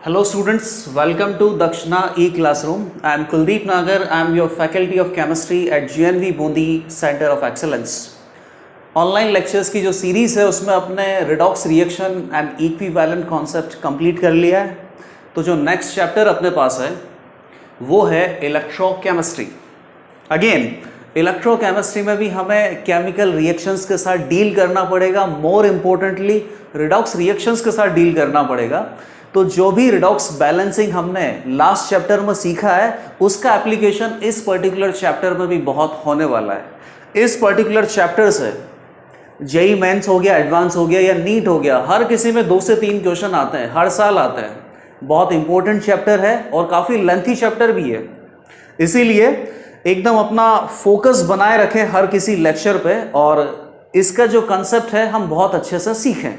Hello students, welcome to Dakshina E-Classroom. I am Kuldeep Nagar. I am your Faculty of Chemistry at GNV Bundi Center of Excellence. Online lectures की जो series है उसमें अपने redox reaction and equivalent concept complete कर लिया है। तो जो नेक्स्ट चैप्टर अपने पास है वो है इलेक्ट्रोकेमिस्ट्री। अगेन इलेक्ट्रोकेमिस्ट्री में भी हमें केमिकल रिएक्शंस के साथ डील करना पड़ेगा, मोर इम्पोर्टेंटली रिडॉक्स रिएक्शंस के साथ डील करना पड़ेगा। तो जो भी रिडॉक्स बैलेंसिंग हमने लास्ट चैप्टर में सीखा है उसका एप्लीकेशन इस पर्टिकुलर चैप्टर में भी बहुत होने वाला है। इस पर्टिकुलर चैप्टर से जेई मेंस हो गया, एडवांस हो गया या नीट हो गया, हर किसी में 2 से 3 क्वेश्चन आते हैं, हर साल आते हैं। बहुत इंपॉर्टेंट चैप्टर है और काफ़ी लेंथी चैप्टर भी है, इसीलिए एकदम अपना फोकस बनाए रखें हर किसी लेक्चर पे और इसका जो कंसेप्ट है हम बहुत अच्छे से सीखें।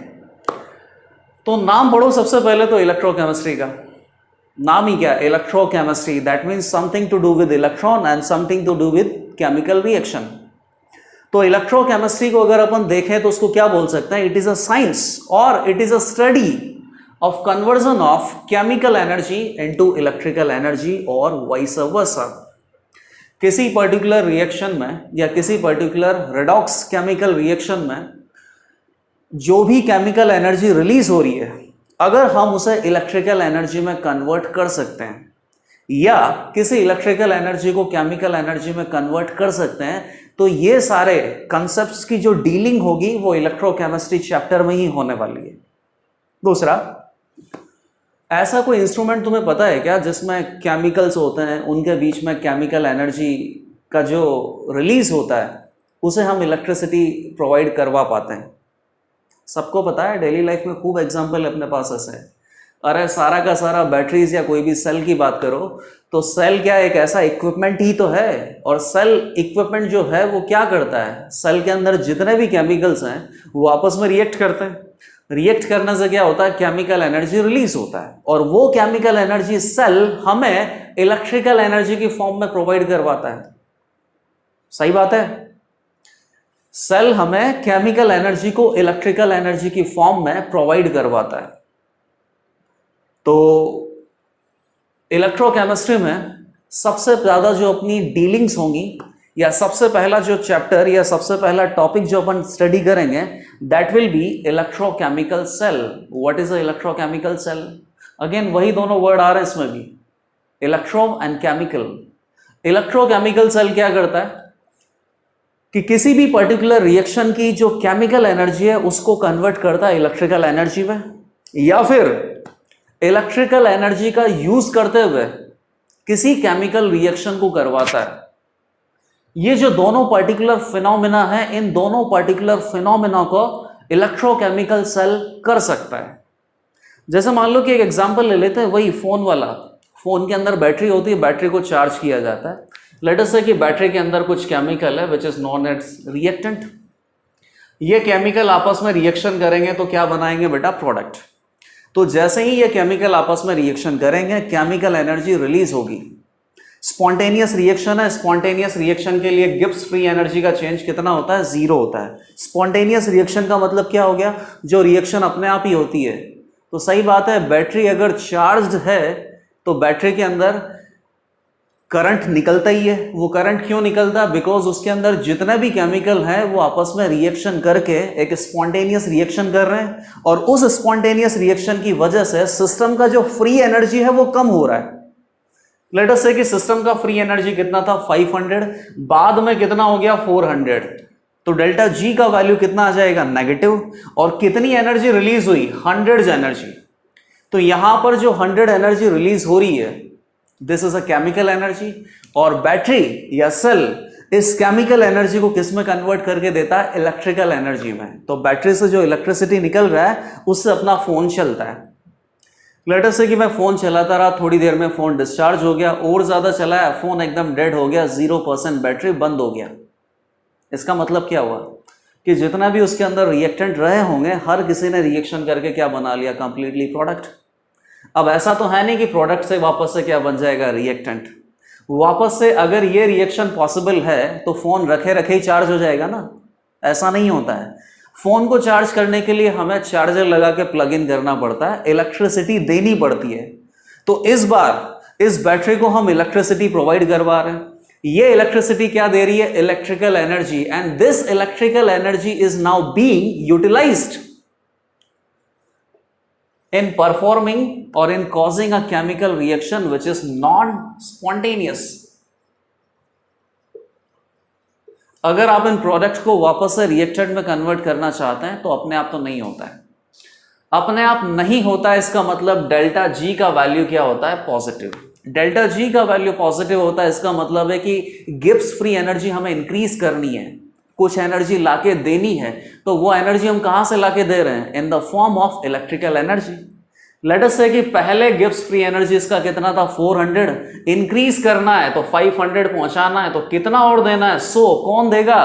तो नाम पढ़ो सबसे पहले तो इलेक्ट्रोकेमिस्ट्री का। नाम ही क्या है? Electrochemistry. That means something to do with electron and something to do with chemical reaction. तो इलेक्ट्रोकेमिस्ट्री को अगर अपन देखें तो उसको क्या बोल सकते हैं? इट इज अ साइंस और it is a study of conversion of chemical energy into electrical energy और वाइस वर्सा। किसी पर्टिकुलर रिएक्शन में या किसी पर्टिकुलर रेडॉक्स केमिकल रिएक्शन में जो भी केमिकल एनर्जी रिलीज हो रही है, अगर हम उसे इलेक्ट्रिकल एनर्जी में कन्वर्ट कर सकते हैं या किसी इलेक्ट्रिकल एनर्जी को केमिकल एनर्जी में कन्वर्ट कर सकते हैं, तो ये सारे कंसेप्ट्स की जो डीलिंग होगी वो इलेक्ट्रोकेमिस्ट्री चैप्टर में ही होने वाली है। दूसरा, ऐसा कोई इंस्ट्रूमेंट तुम्हें पता है क्या जिसमें केमिकल्स होते हैं, उनके बीच में केमिकल एनर्जी का जो रिलीज होता है उसे हम इलेक्ट्रिसिटी प्रोवाइड करवा पाते हैं? सबको पता है, डेली लाइफ में खूब एग्जाम्पल अपने पास ऐसे है। अरे सारा का सारा बैटरीज या कोई भी सेल की बात करो तो सेल क्या एक ऐसा इक्विपमेंट ही तो है, और सेल इक्विपमेंट जो है वो क्या करता है? सेल के अंदर जितने भी केमिकल्स हैं वो आपस में रिएक्ट करते हैं। रिएक्ट करने से क्या होता है? केमिकल एनर्जी रिलीज होता है और वो केमिकल एनर्जी सेल हमें इलेक्ट्रिकल एनर्जी की फॉर्म में प्रोवाइड करवाता है। सही बात है? सेल हमें केमिकल एनर्जी को इलेक्ट्रिकल एनर्जी की फॉर्म में प्रोवाइड करवाता है। तो इलेक्ट्रोकेमिस्ट्री में सबसे ज्यादा जो अपनी डीलिंग्स होंगी या सबसे पहला जो चैप्टर या सबसे पहला टॉपिक जो अपन स्टडी करेंगे that will be electrochemical cell. What is a electrochemical cell? Again वही दोनों वर्ड आ रहे हैं इसमें भी, electro and chemical. Electrochemical cell क्या करता है कि किसी भी पर्टिकुलर रिएक्शन की जो केमिकल एनर्जी है उसको कन्वर्ट करता है इलेक्ट्रिकल एनर्जी में, या फिर इलेक्ट्रिकल एनर्जी का यूज करते हुए किसी केमिकल रिएक्शन को करवाता है। ये जो दोनों पर्टिकुलर फिनोमिना है, इन दोनों पर्टिकुलर फिनोमिना को इलेक्ट्रोकेमिकल सेल कर सकता है। जैसे मान लो कि एक एग्जांपल ले लेते हैं, वही फोन वाला। फोन के अंदर बैटरी होती है, बैटरी को चार्ज किया जाता है। लेट अस से कि बैटरी के अंदर कुछ केमिकल है which is known as reactant. ये केमिकल आपस में रिएक्शन करेंगे तो क्या बनाएंगे बेटा? प्रोडक्ट। तो जैसे ही ये केमिकल आपस में रिएक्शन करेंगे केमिकल एनर्जी रिलीज होगी। स्पॉन्टेनियस रिएक्शन है, स्पॉन्टेनियस रिएक्शन के लिए गिब्स फ्री एनर्जी का चेंज कितना होता है? 0 होता है। स्पॉन्टेनियस रिएक्शन का मतलब क्या हो गया? जो रिएक्शन अपने आप ही होती है। तो सही बात है, बैटरी अगर चार्ज्ड है तो बैटरी के अंदर करंट निकलता ही है। वो करंट क्यों निकलता है? बिकॉज उसके अंदर जितने भी केमिकल हैं वो आपस में रिएक्शन करके एक स्पॉन्टेनियस रिएक्शन कर रहे हैं, और उस स्पॉन्टेनियस रिएक्शन की वजह से सिस्टम का जो फ्री एनर्जी है वो कम हो रहा है। लेट अस से कि सिस्टम का फ्री एनर्जी कितना था? 500, बाद में कितना हो गया? 400। तो डेल्टा जी का वैल्यू कितना आ जाएगा? नेगेटिव। और कितनी एनर्जी रिलीज हुई? 100 एनर्जी। तो यहां पर जो 100 एनर्जी रिलीज हो रही है this is a chemical energy, और बैटरी या सेल इस केमिकल एनर्जी को किस में कन्वर्ट करके देता है? इलेक्ट्रिकल एनर्जी में। तो बैटरी से जो इलेक्ट्रिसिटी निकल रहा है उससे अपना फोन चलता है। लेट अस से कि मैं फोन चलाता रहा, थोड़ी देर में फोन डिस्चार्ज हो गया, और ज्यादा चलाया, फोन एकदम डेड हो गया, 0% बैटरी बंद हो गया। इसका मतलब क्या हुआ कि जितना भी उसके अंदर रिएक्टेंट रहे होंगे हर किसी ने रिएक्शन करके क्या बना लिया? Completely product. अब ऐसा तो है नहीं कि प्रोडक्ट से वापस से क्या बन जाएगा? रिएक्टेंट। वापस से अगर ये रिएक्शन पॉसिबल है तो फोन रखे रखे ही चार्ज हो जाएगा ना? ऐसा नहीं होता है। फोन को चार्ज करने के लिए हमें चार्जर लगा के प्लग इन करना पड़ता है, इलेक्ट्रिसिटी देनी पड़ती है। तो इस बार इस बैटरी को हम इलेक्ट्रिसिटी प्रोवाइड करवा रहे हैं। ये इलेक्ट्रिसिटी क्या दे रही है? Electrical energy. And this electrical energy is now being utilised in performing or in causing a chemical reaction which is non-spontaneous। अगर आप इन प्रोडक्ट को वापस से रिएक्टेंट में कन्वर्ट करना चाहते हैं तो अपने आप तो नहीं होता है। अपने आप नहीं होता है, इसका मतलब डेल्टा जी का वैल्यू क्या होता है? पॉजिटिव। डेल्टा जी का वैल्यू पॉजिटिव होता है, इसका मतलब है कि गिब्स फ्री एनर्जी हमें इंक्रीज करनी है, कुछ एनर्जी लाके देनी है। तो वो एनर्जी हम कहां से लाके दे रहे हैं? In the form of electrical energy. Let us से कि पहले गिब्स फ्री एनर्जी इसका कितना था? 400। इंक्रीज करना है तो 500 पहुंचाना है, तो कितना और देना है? 100। कौन देगा?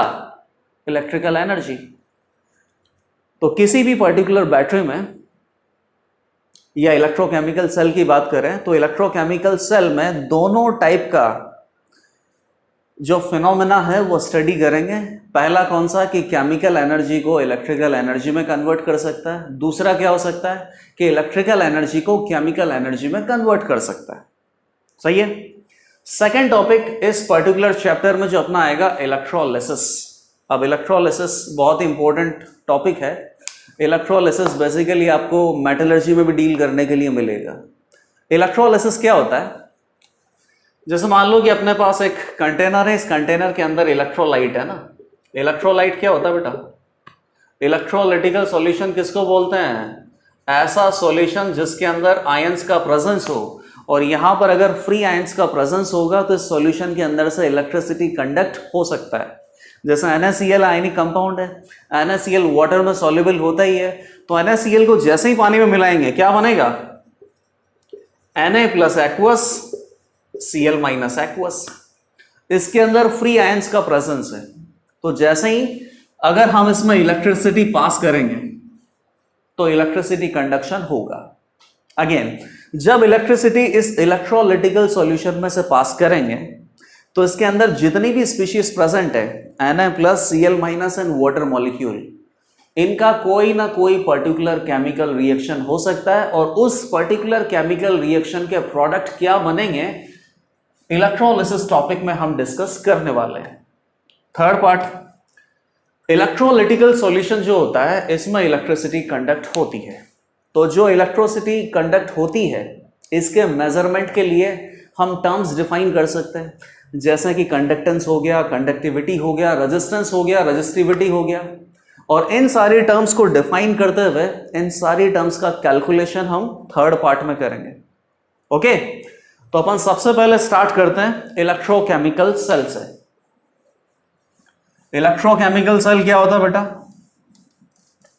Electrical energy. तो किसी भी पर्टिकुलर बैटरी में या इलेक्ट्रोकेमिकल सेल की बात करें तो इलेक्ट्रोकेमिकल सेल में दोनों टाइप का जो फिनोमेना है वो स्टडी करेंगे। पहला कौन सा? कि केमिकल एनर्जी को इलेक्ट्रिकल एनर्जी में कन्वर्ट कर सकता है। दूसरा क्या हो सकता है? कि इलेक्ट्रिकल एनर्जी को केमिकल एनर्जी में कन्वर्ट कर सकता है। सही है। सेकंड टॉपिक इस पर्टिकुलर चैप्टर में जो अपना आएगा, इलेक्ट्रोलिसिस। अब इलेक्ट्रोलिसिस बहुत इंपॉर्टेंट टॉपिक है। इलेक्ट्रोलिसिस बेसिकली आपको मेटलर्जी में भी डील करने के लिए मिलेगा। इलेक्ट्रोलिसिस क्या होता है? जैसे मान लो कि अपने पास एक कंटेनर है, इस कंटेनर के अंदर इलेक्ट्रोलाइट है ना। इलेक्ट्रोलाइट क्या होता है बेटा? इलेक्ट्रोलिटिकल सॉल्यूशन किसको बोलते हैं? ऐसा सॉल्यूशन जिसके अंदर आयंस का प्रेजेंस हो, और यहां पर अगर फ्री आयंस का प्रेजेंस होगा तो इस सॉल्यूशन के अंदर से इलेक्ट्रिसिटी कंडक्ट हो सकता है। जैसे NaCl आयनिक कंपाउंड है, NaCl वाटर में सॉल्युबल होता ही है, तो NaCl को जैसे ही पानी में मिलाएंगे क्या बनेगा? Na plus aqueous, Cl minus aqueous. इसके अंदर फ्री आयंस का प्रेजेंस है, तो जैसे ही अगर हम इसमें इलेक्ट्रिसिटी पास करेंगे तो इलेक्ट्रिसिटी कंडक्शन होगा। अगेन, जब इलेक्ट्रिसिटी इस इलेक्ट्रोलिटिकल सॉल्यूशन में से पास करेंगे तो इसके अंदर जितनी भी स्पीशीज प्रेजेंट है, Na plus Cl minus and water molecule, इनका कोई ना कोई पर्टिकुलर केमिकल रिएक्शन हो सकता है, और उस पर्टिकुलर केमिकल रिएक्शन के प्रोडक्ट क्या बनेंगे, इलेक्ट्रोलिसिस टॉपिक में हम डिस्कस करने वाले हैं। थर्ड पार्ट, इलेक्ट्रोलिटिकल सॉल्यूशन जो होता है इसमें इलेक्ट्रिसिटी कंडक्ट होती है। तो जो इलेक्ट्रिसिटी कंडक्ट होती है इसके मेजरमेंट के लिए हम टर्म्स डिफाइन कर सकते हैं, जैसे कि कंडक्टेंस हो गया, कंडक्टिविटी हो गया, रेजिस्टेंस हो गया, रेजिस्टिविटी हो गया। और इन सारी टर्म्स को डिफाइन करते हुए इन सारी टर्म्स का कैलकुलेशन हम थर्ड पार्ट में करेंगे। ओके, तो अपन सबसे पहले स्टार्ट करते हैं इलेक्ट्रोकेमिकल सेल से। इलेक्ट्रोकेमिकल सेल क्या होता है बेटा?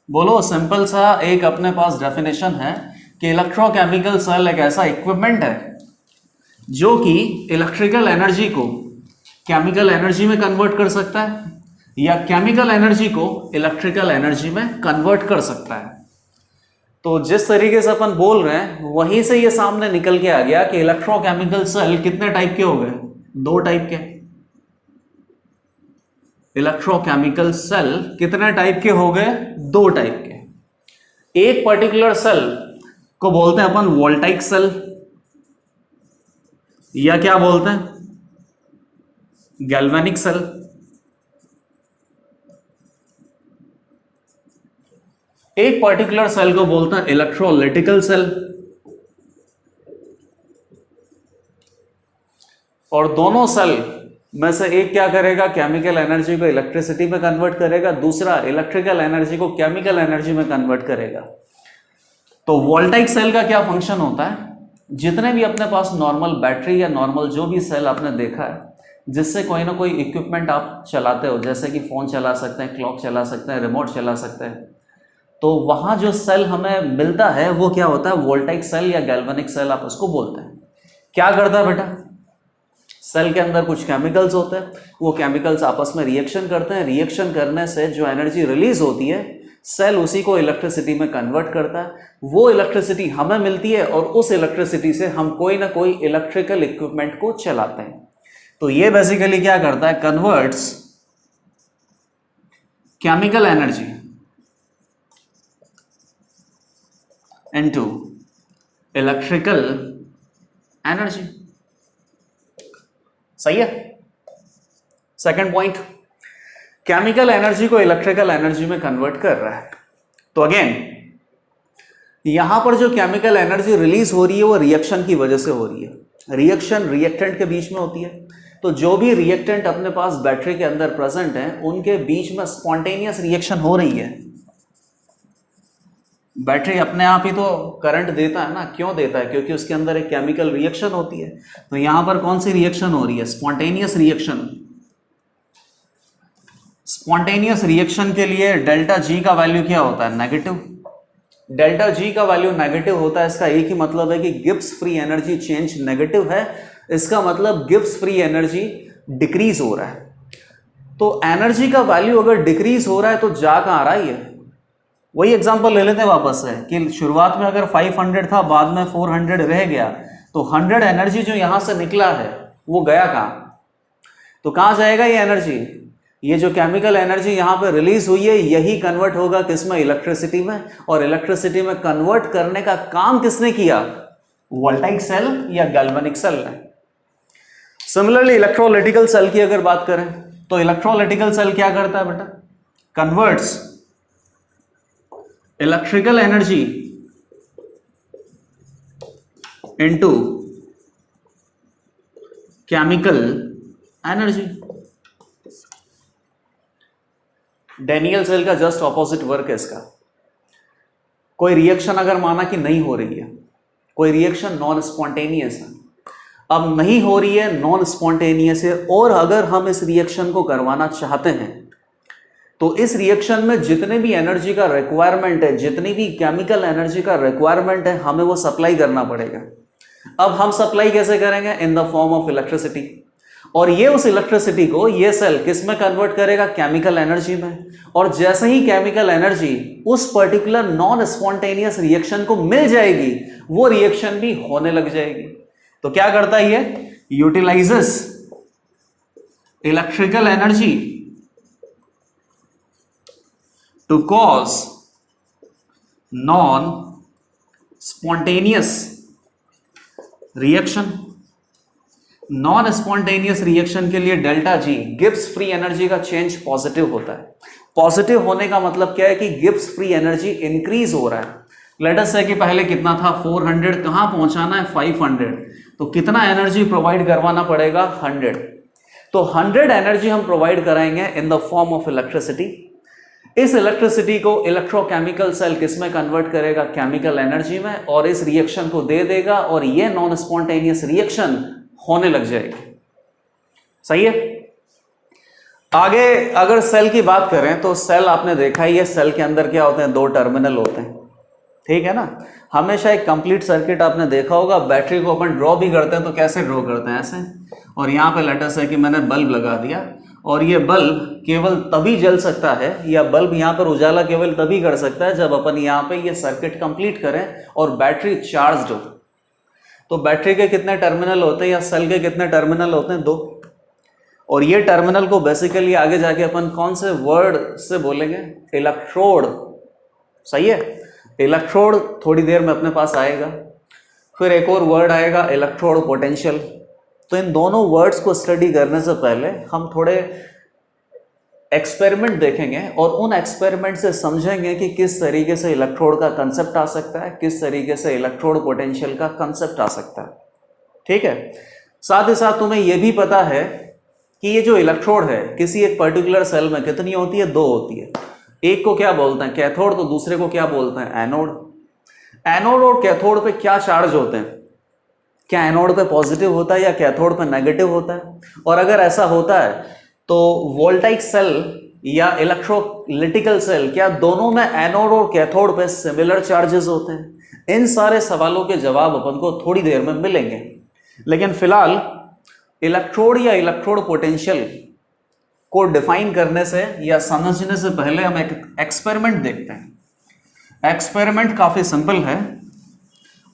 बोलो। सिंपल सा एक अपने पास डेफिनेशन है कि इलेक्ट्रोकेमिकल सेल एक ऐसा इक्विपमेंट है जो कि इलेक्ट्रिकल एनर्जी को केमिकल एनर्जी में कन्वर्ट कर सकता है या केमिकल एनर्जी को इलेक्ट्रिकल एनर्जी में कन्वर्ट कर सकता है। तो जिस तरीके से अपन बोल रहे हैं वहीं से ये सामने निकल के आ गया कि इलेक्ट्रोकेमिकल सेल कितने टाइप के हो गए? दो टाइप के। इलेक्ट्रोकेमिकल सेल कितने टाइप के हो गए? दो टाइप के। एक पर्टिकुलर सेल को बोलते हैं अपन वोल्टाइक सेल, या क्या बोलते हैं? Galvanic cell. एक पर्टिकुलर सेल को बोलते हैं इलेक्ट्रोलिटिकल सेल, और दोनों सेल में से एक क्या करेगा? केमिकल एनर्जी को इलेक्ट्रिसिटी में कन्वर्ट करेगा, दूसरा इलेक्ट्रिकल एनर्जी को केमिकल एनर्जी में कन्वर्ट करेगा। तो वोल्टाइक सेल का क्या फंक्शन होता है? जितने भी अपने पास नॉर्मल बैटरी या नॉर्मल जो भी सेल आपने देखा है जिससे कोई ना कोई इक्विपमेंट आप चलाते हो, जैसे कि फोन चला सकते हैं, क्लॉक चला सकते हैं, रिमोट चला सकते हैं, तो वहां जो सेल हमें मिलता है वो क्या होता है? वोल्टाइक सेल या गैल्वेनिक सेल आप उसको बोलते हैं। क्या करता है बेटा? सेल के अंदर कुछ केमिकल्स होते हैं, वो केमिकल्स आपस में रिएक्शन करते हैं, रिएक्शन करने से जो एनर्जी रिलीज होती है सेल उसी को इलेक्ट्रिसिटी में कन्वर्ट करता है। वो इलेक्ट्रिसिटी हमें मिलती है और उस इलेक्ट्रिसिटी से हम कोई ना कोई इलेक्ट्रिकल इक्विपमेंट को चलाते हैं। तो ये बेसिकली क्या करता है? Converts chemical energy into electrical energy. सही है। सेकंड पॉइंट, केमिकल एनर्जी को इलेक्ट्रिकल एनर्जी में कन्वर्ट कर रहा है। तो अगेन यहां पर जो केमिकल एनर्जी रिलीज हो रही है वो रिएक्शन की वजह से हो रही है। रिएक्शन रिएक्टेंट के बीच में होती है, तो जो भी रिएक्टेंट अपने पास बैटरी के अंदर प्रेजेंट है उनके बीच में स्पॉन्टेनियस रिएक्शन हो रही है। बैटरी अपने आप ही तो करंट देता है ना, क्यों देता है? क्योंकि उसके अंदर एक केमिकल रिएक्शन होती है। तो यहां पर कौन सी रिएक्शन हो रही है? Spontaneous reaction. स्पॉन्टेनियस रिएक्शन के लिए डेल्टा जी का वैल्यू क्या होता है? नेगेटिव। डेल्टा जी का वैल्यू नेगेटिव होता है, इसका एक ही मतलब है कि Gibbs free energy change negative है, इसका मतलब गिब्स फ्री एनर्जी डिक्रीज हो रहा है। तो एनर्जी का वैल्यू अगर डिक्रीज हो रहा है तो जा कहां रहा है? वही एग्जांपल ले लेते हैं वापस से कि शुरुआत में अगर 500 था, बाद में 400 रह गया, तो 100 एनर्जी जो यहां से निकला है वो गया कहां? तो कहां जाएगा ये एनर्जी? ये जो केमिकल एनर्जी यहां पे रिलीज हुई है यही कन्वर्ट होगा किसमें? इलेक्ट्रिसिटी में। और इलेक्ट्रिसिटी में कन्वर्ट करने का काम किसने किया? वोल्टाइक सेल या गैल्वेनिक सेल ने। सिमिलरली इलेक्ट्रोलिटिकल सेल की अगर बात करें तो इलेक्ट्रोलिटिकल सेल क्या करता है बेटा? Converts electrical energy into chemical energy. Daniell cell का जस्ट ऑपोजिट वर्क है इसका। कोई रिएक्शन अगर माना कि नहीं हो रही है, कोई रिएक्शन नॉन स्पॉन्टेनियस है, अब नहीं हो रही है, नॉन स्पॉन्टेनियस है, और अगर हम इस रिएक्शन को करवाना चाहते हैं तो इस रिएक्शन में जितने भी एनर्जी का रिक्वायरमेंट है, जितनी भी केमिकल एनर्जी का रिक्वायरमेंट है, हमें वो सप्लाई करना पड़ेगा। अब हम सप्लाई कैसे करेंगे? In the form of electricity. और ये उस इलेक्ट्रिसिटी को ये सेल किस में कन्वर्ट करेगा? केमिकल एनर्जी में। और जैसे ही केमिकल एनर्जी उस पर्टिकुलर नॉन स्पॉन्टेनियस रिएक्शन को मिल जाएगी, वो रिएक्शन भी होने लग जाएगी। तो क्या करता है ये? Utilises electrical energy to cause non spontaneous reaction. Non spontaneous reaction के लिए delta G, Gibbs free energy का चेंज पॉजिटिव होता है। पॉजिटिव होने का मतलब क्या है कि गिब्स फ्री एनर्जी इंक्रीज हो रहा है। लेट अस से कि पहले कितना था? 400, कहां पहुंचाना है? 500। तो कितना एनर्जी प्रोवाइड करवाना पड़ेगा? 100। तो 100 एनर्जी हम प्रोवाइड कराएंगे in the form of electricity. इस इलेक्ट्रिसिटी को इलेक्ट्रोकेमिकल सेल किस में कन्वर्ट करेगा? केमिकल एनर्जी में, और इस रिएक्शन को दे देगा, और ये नॉन स्पॉन्टेनियस रिएक्शन होने लग जाएगी। सही है। आगे अगर सेल की बात करें तो सेल आपने देखा ही है, सेल के अंदर क्या होते हैं? 2 टर्मिनल होते हैं, ठीक है ना। हमेशा एक कंप्लीट सर्किट आपने देखा होगा। बैटरी को अपन ड्रॉ भी करते हैं तो कैसे ड्रॉ करते हैं? ऐसे। और यहाँ पे लेटस है कि मैंने बल्ब लगा दिया, और ये बल्ब केवल तभी जल सकता है, या बल्ब यहाँ पर उजाला केवल तभी कर सकता है जब अपन यहाँ पे ये सर्किट कंप्लीट करें और बैटरी चार्ज हो। तो बैटरी के कितने टर्मिनल होते हैं, या सेल के कितने टर्मिनल होते हैं? 2। और ये टर्मिनल को बेसिकली आगे जाके अपन कौन से वर्ड से बोलेंगे? इलेक्ट्रोड। सही है। इलेक्ट्रोड थोड़ी देर में अपने पास आएगा। फिर एक और वर्ड आएगा इलेक्ट्रोड पोटेंशियल। तो इन दोनों वर्ड्स को स्टडी करने से पहले हम थोड़े एक्सपेरिमेंट देखेंगे, और उन एक्सपेरिमेंट से समझेंगे कि किस तरीके से इलेक्ट्रोड का कंसेप्ट आ सकता है, किस तरीके से इलेक्ट्रोड पोटेंशियल का कंसेप्ट आ सकता है। ठीक है। साथ ही साथ तुम्हें यह भी पता है कि ये जो इलेक्ट्रोड है किसी एक पर्टिकुलर सेल में कितनी होती है? 2 होती है। एक को क्या बोलते हैं? कैथोड। तो दूसरे को क्या बोलते हैं? एनोड। एनोड और कैथोड पे क्या चार्ज होते हैं? क्या एनोड पे पॉजिटिव होता है या कैथोड पे नेगेटिव होता है? और अगर ऐसा होता है तो वोल्टाइक सेल या इलेक्ट्रोलिटिकल सेल, क्या दोनों में एनोड और कैथोड पे सिमिलर चार्जेस होते हैं? इन सारे सवालों के जवाब अपन को थोड़ी देर में मिलेंगे। लेकिन फिलहाल इलेक्ट्रोड या इलेक्ट्रोड पोटेंशियल को डिफाइन करने से या समझने से पहले हम एक एक्सपेरिमेंट देखते हैं। एक्सपेरिमेंट काफी सिंपल है,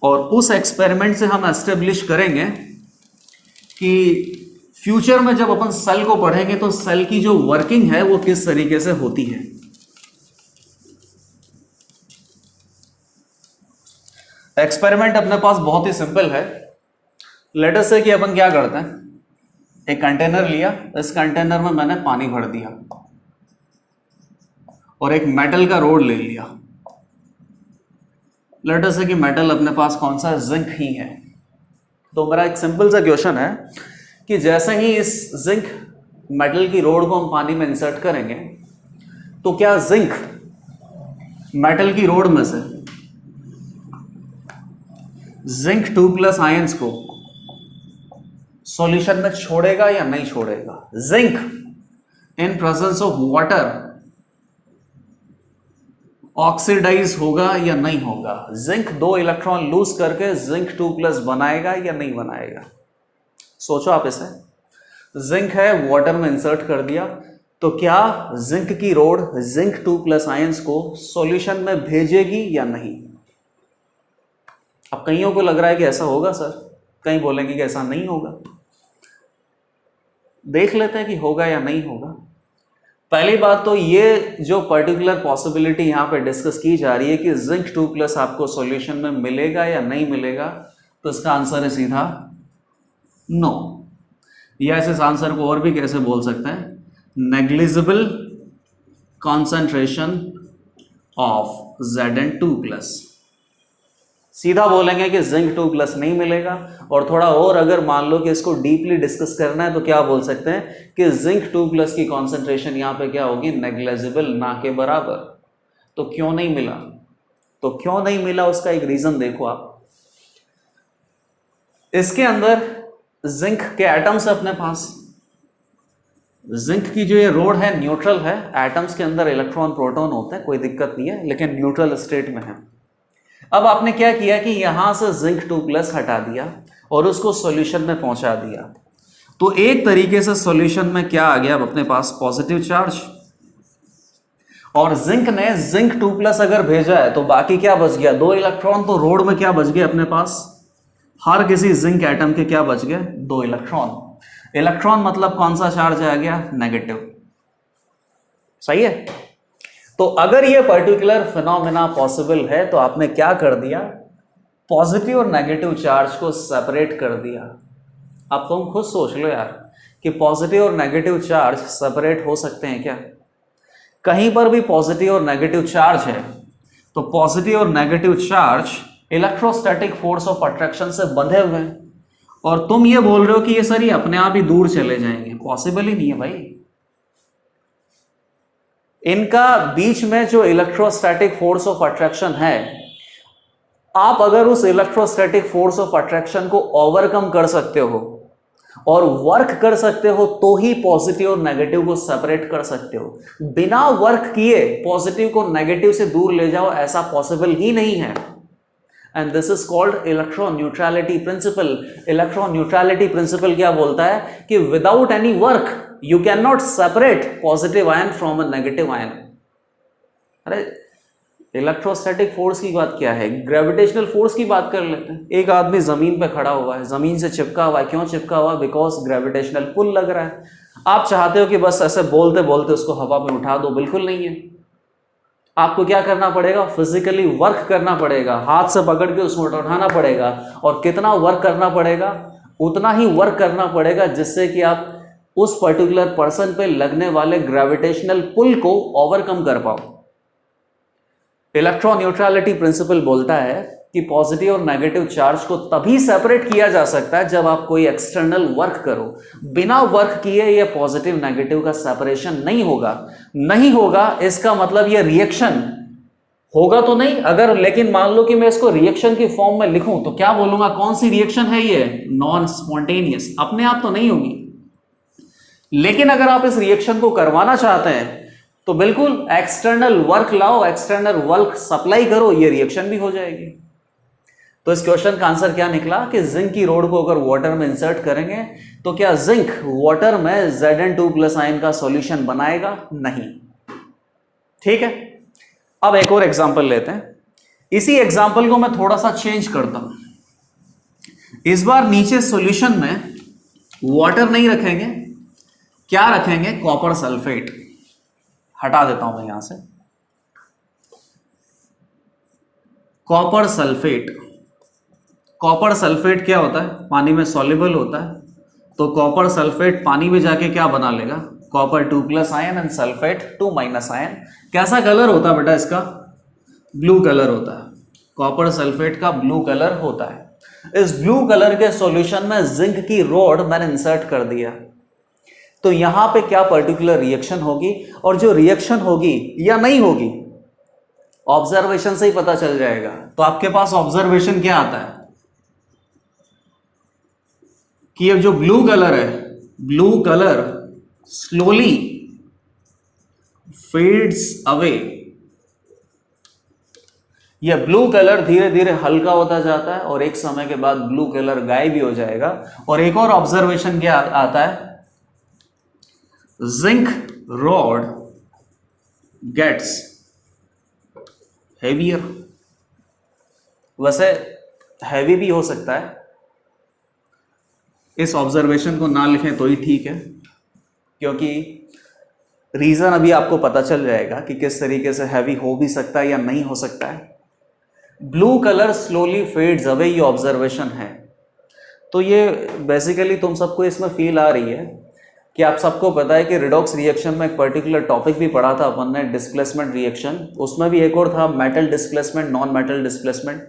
और उस एक्सपेरिमेंट से हम एस्टेब्लिश करेंगे कि फ्यूचर में जब अपन सेल को पढ़ेंगे तो सेल की जो वर्किंग है वो किस तरीके से होती है। एक्सपेरिमेंट अपने पास बहुत ही सिंपल है। लेट अस से कि अपन क्या करते हैं, एक कंटेनर लिया, इस कंटेनर में मैंने पानी भर दिया और एक मेटल का रोड ले लिया। लेट अस से कि मेटल अपने पास कौन सा, जिंक ही है। तो मेरा एक सिंपल सा क्वेश्चन है कि जैसे ही इस जिंक मेटल की रोड को हम पानी में इंसर्ट करेंगे तो क्या जिंक मेटल की रोड में से जिंक 2+ आयंस को सॉल्यूशन में छोड़ेगा या नहीं छोड़ेगा? Zinc in presence of water oxidise होगा या नहीं होगा? जिंक 2 इलेक्ट्रॉन लूज करके जिंक 2+ बनाएगा या नहीं बनाएगा? सोचो आप इसे। जिंक है, वाटर में इंसर्ट कर दिया, तो क्या जिंक की रोड जिंक 2+ आयंस को सॉल्यूशन में भेजेगी या नहीं? अब कईयों को लग रहा है कि ऐसा होगा सर, कई बोलेंगे कि ऐसा नहीं होगा। देख लेते हैं कि होगा या नहीं होगा। पहली बात तो ये जो पर्टिकुलर पॉसिबिलिटी यहां पे डिस्कस की जा रही है कि जिंक 2+ आपको सॉल्यूशन में मिलेगा या नहीं मिलेगा, तो इसका आंसर है सीधा नो। या इस आंसर को और भी कैसे बोल सकते हैं, नेग्लिजिबल कॉन्सेंट्रेशन ऑफ Zn2+। सीधा बोलेंगे कि जिंक 2+ नहीं मिलेगा। और थोड़ा और अगर मान लो कि इसको डीपली डिस्कस करना है तो क्या बोल सकते हैं कि जिंक 2+ की कॉन्सेंट्रेशन यहां पे क्या होगी, नेग्लिजिबल, ना के बराबर। तो क्यों नहीं मिला? तो क्यों नहीं मिला उसका एक रीजन देखो आप। इसके अंदर जिंक के एटम्स है अपने पास। जिंक की जो ये रोड है न्यूट्रल है, एटम्स के अंदर इलेक्ट्रॉन प्रोटॉन होते हैं, कोई दिक्कत नहीं है, लेकिन न्यूट्रल स्टेट में है। अब आपने क्या किया कि यहां से जिंक 2+ हटा दिया और उसको सॉल्यूशन में पहुंचा दिया, तो एक तरीके से सॉल्यूशन में क्या आ गया अब अपने पास, पॉजिटिव चार्ज। और जिंक ने जिंक 2+ अगर भेजा है तो बाकी क्या बच गया, 2 इलेक्ट्रॉन। तो रोड में क्या बच गया अपने पास, हर किसी जिंक एटम के क्या बच गए, 2 इलेक्ट्रॉन। इलेक्ट्रॉन मतलब कौन सा चार्ज आ गया, नेगेटिव। सही है। तो अगर ये पर्टिकुलर फिनोमेना पॉसिबल है तो आपने क्या कर दिया, पॉजिटिव और नेगेटिव चार्ज को सेपरेट कर दिया। अब तुम खुद सोच लो यार कि पॉजिटिव और नेगेटिव चार्ज सेपरेट हो सकते हैं क्या? कहीं पर भी पॉजिटिव और नेगेटिव चार्ज है तो पॉजिटिव और negative charge electrostatic force of attraction से बंधे हुए हैं, और तुम ये बोल रहे हो कि ये सर ये अपने आप ही दूर चले जाएंगे। पॉसिबल ही नहीं है भाई। इनका बीच में जो इलेक्ट्रोस्टैटिक फोर्स ऑफ अट्रैक्शन है, आप अगर उस इलेक्ट्रोस्टैटिक फोर्स ऑफ अट्रैक्शन को ओवरकम कर सकते हो और वर्क कर सकते हो तो ही पॉजिटिव और नेगेटिव को सेपरेट कर सकते हो। बिना वर्क किए पॉजिटिव को नेगेटिव से दूर ले जाओ, ऐसा पॉसिबल ही नहीं है। And this is called electron neutrality principle. Electron neutrality principle क्या बोलता है कि without any work you cannot separate positive ion from a negative ion। अरे इलेक्ट्रोस्टैटिक फोर्स की बात क्या है, ग्रेविटेशनल फोर्स की बात कर लेते हैं। एक आदमी जमीन पे खड़ा हुआ है, जमीन से चिपका हुआ है। क्यों चिपका हुआ? बिकॉज ग्रेविटेशनल पुल लग रहा है। आप चाहते हो कि बस ऐसे बोलते बोलते उसको हवा में उठा दो, बिल्कुल नहीं है। आपको क्या करना पड़ेगा, फिजिकली वर्क करना पड़ेगा, हाथ से पकड़ के उसको उठाना पड़ेगा। और कितना वर्क करना पड़ेगा, उतना ही वर्क करना पड़ेगा जिससे कि आप उस पर्टिकुलर पर्सन पे लगने वाले ग्रेविटेशनल पुल को ओवरकम कर पाओ। इलेक्ट्रॉन न्यूट्रलिटी प्रिंसिपल बोलता है कि पॉजिटिव और नेगेटिव चार्ज को तभी सेपरेट किया जा सकता है जब आप कोई एक्सटर्नल वर्क करो। बिना वर्क किए ये पॉजिटिव नेगेटिव का सेपरेशन नहीं होगा। नहीं होगा इसका मतलब ये रिएक्शन होगा तो नहीं। अगर लेकिन मान लो कि मैं इसको रिएक्शन की फॉर्म में लिखूं तो क्या बोलूंगा, कौन सी रिएक्शन है ये, नॉन स्पॉन्टेनियस, अपने आप तो नहीं होगी। लेकिन अगर आप इस रिएक्शन को करवाना चाहते हैं तो बिल्कुल एक्सटर्नल वर्क लाओ, एक्सटर्नल वर्क सप्लाई करो, ये रिएक्शन भी हो जाएगी। तो इस क्वेश्चन का आंसर क्या निकला कि जिंक की रोड को अगर वाटर में इंसर्ट करेंगे तो क्या जिंक वाटर में Zn2+ आयन का सॉल्यूशन बनाएगा? नहीं। ठीक है। अब एक और एग्जांपल लेते हैं। इसी एग्जांपल को मैं थोड़ा सा चेंज करता हूं। इस बार नीचे सॉल्यूशन में वाटर नहीं रखेंगे, क्या रखेंगे, कॉपर सल्फेट। हटा देता हूं मैं यहां से, कॉपर सल्फेट। कॉपर सल्फेट क्या होता है, पानी में सॉल्युबल होता है, तो कॉपर सल्फेट पानी में जाके क्या बना लेगा, copper 2+ ion and sulphate 2- ion. कैसा कलर होता है बेटा इसका, ब्लू कलर होता है, कॉपर सल्फेट का ब्लू कलर होता है। इस ब्लू कलर के सॉल्यूशन में जिंक की रॉड मैंने इंसर्ट कर दिया, तो यहां पे क्या पर्टिकुलर रिएक्शन होगी, और जो रिएक्शन होगी या नहीं होगी ऑब्जर्वेशन से ही पता चल जाएगा। तो आपके पास ऑब्जर्वेशन क्या आता है कि ये जो ब्लू कलर है, blue colour slowly fades away, यह ब्लू कलर धीरे धीरे हल्का होता जाता है और एक समय के बाद ब्लू कलर गायब भी हो जाएगा। और एक और ऑब्जर्वेशन क्या आता है, जिंक रॉड गेट्स हेवियर। वैसे हैवी भी हो सकता है, इस ऑब्जर्वेशन को ना लिखें तो ही ठीक है, क्योंकि रीजन अभी आपको पता चल जाएगा कि किस तरीके से हैवी हो भी सकता है या नहीं हो सकता है। Blue colour slowly fades away, ये ऑब्जर्वेशन है। तो ये बेसिकली तुम सबको इसमें फील आ रही है कि आप सबको पता है कि रिडॉक्स रिएक्शन में एक पर्टिकुलर टॉपिक भी पढ़ा था अपन ने, डिस्प्लेसमेंट रिएक्शन, उसमें भी एक और था metal displacement, non metal displacement.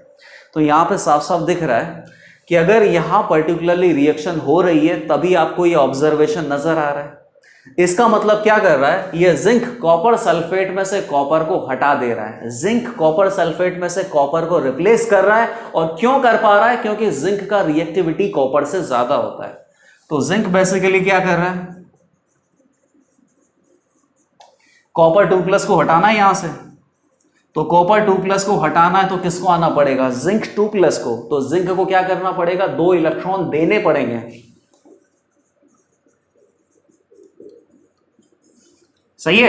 तो यहाँ पे साफ साफ दिख रहा है कि अगर यहाँ पर्टिकुलरली रिएक्शन हो रही है तभी आपको ये ऑब्जर्वेशन नजर आ रहा है। इसका मतलब क्या कर रहा है, ये जिंक कॉपर सल्फेट में से कॉपर को हटा दे रहा है, जिंक कॉपर सल्फेट में से कॉपर को रिप्लेस कर रहा है। और क्यों कर पा रहा है, क्योंकि जिंक का रिएक्टिविटी कॉपर से ज्यादा होता है। तो जिंक बेसिकली क्या कर रहा है, कॉपर 2+ को हटाना है यहां से, तो कॉपर 2+ को हटाना है तो किसको आना पड़ेगा, जिंक 2+ को। तो जिंक को क्या करना पड़ेगा, 2 इलेक्ट्रॉन देने पड़ेंगे, सही है।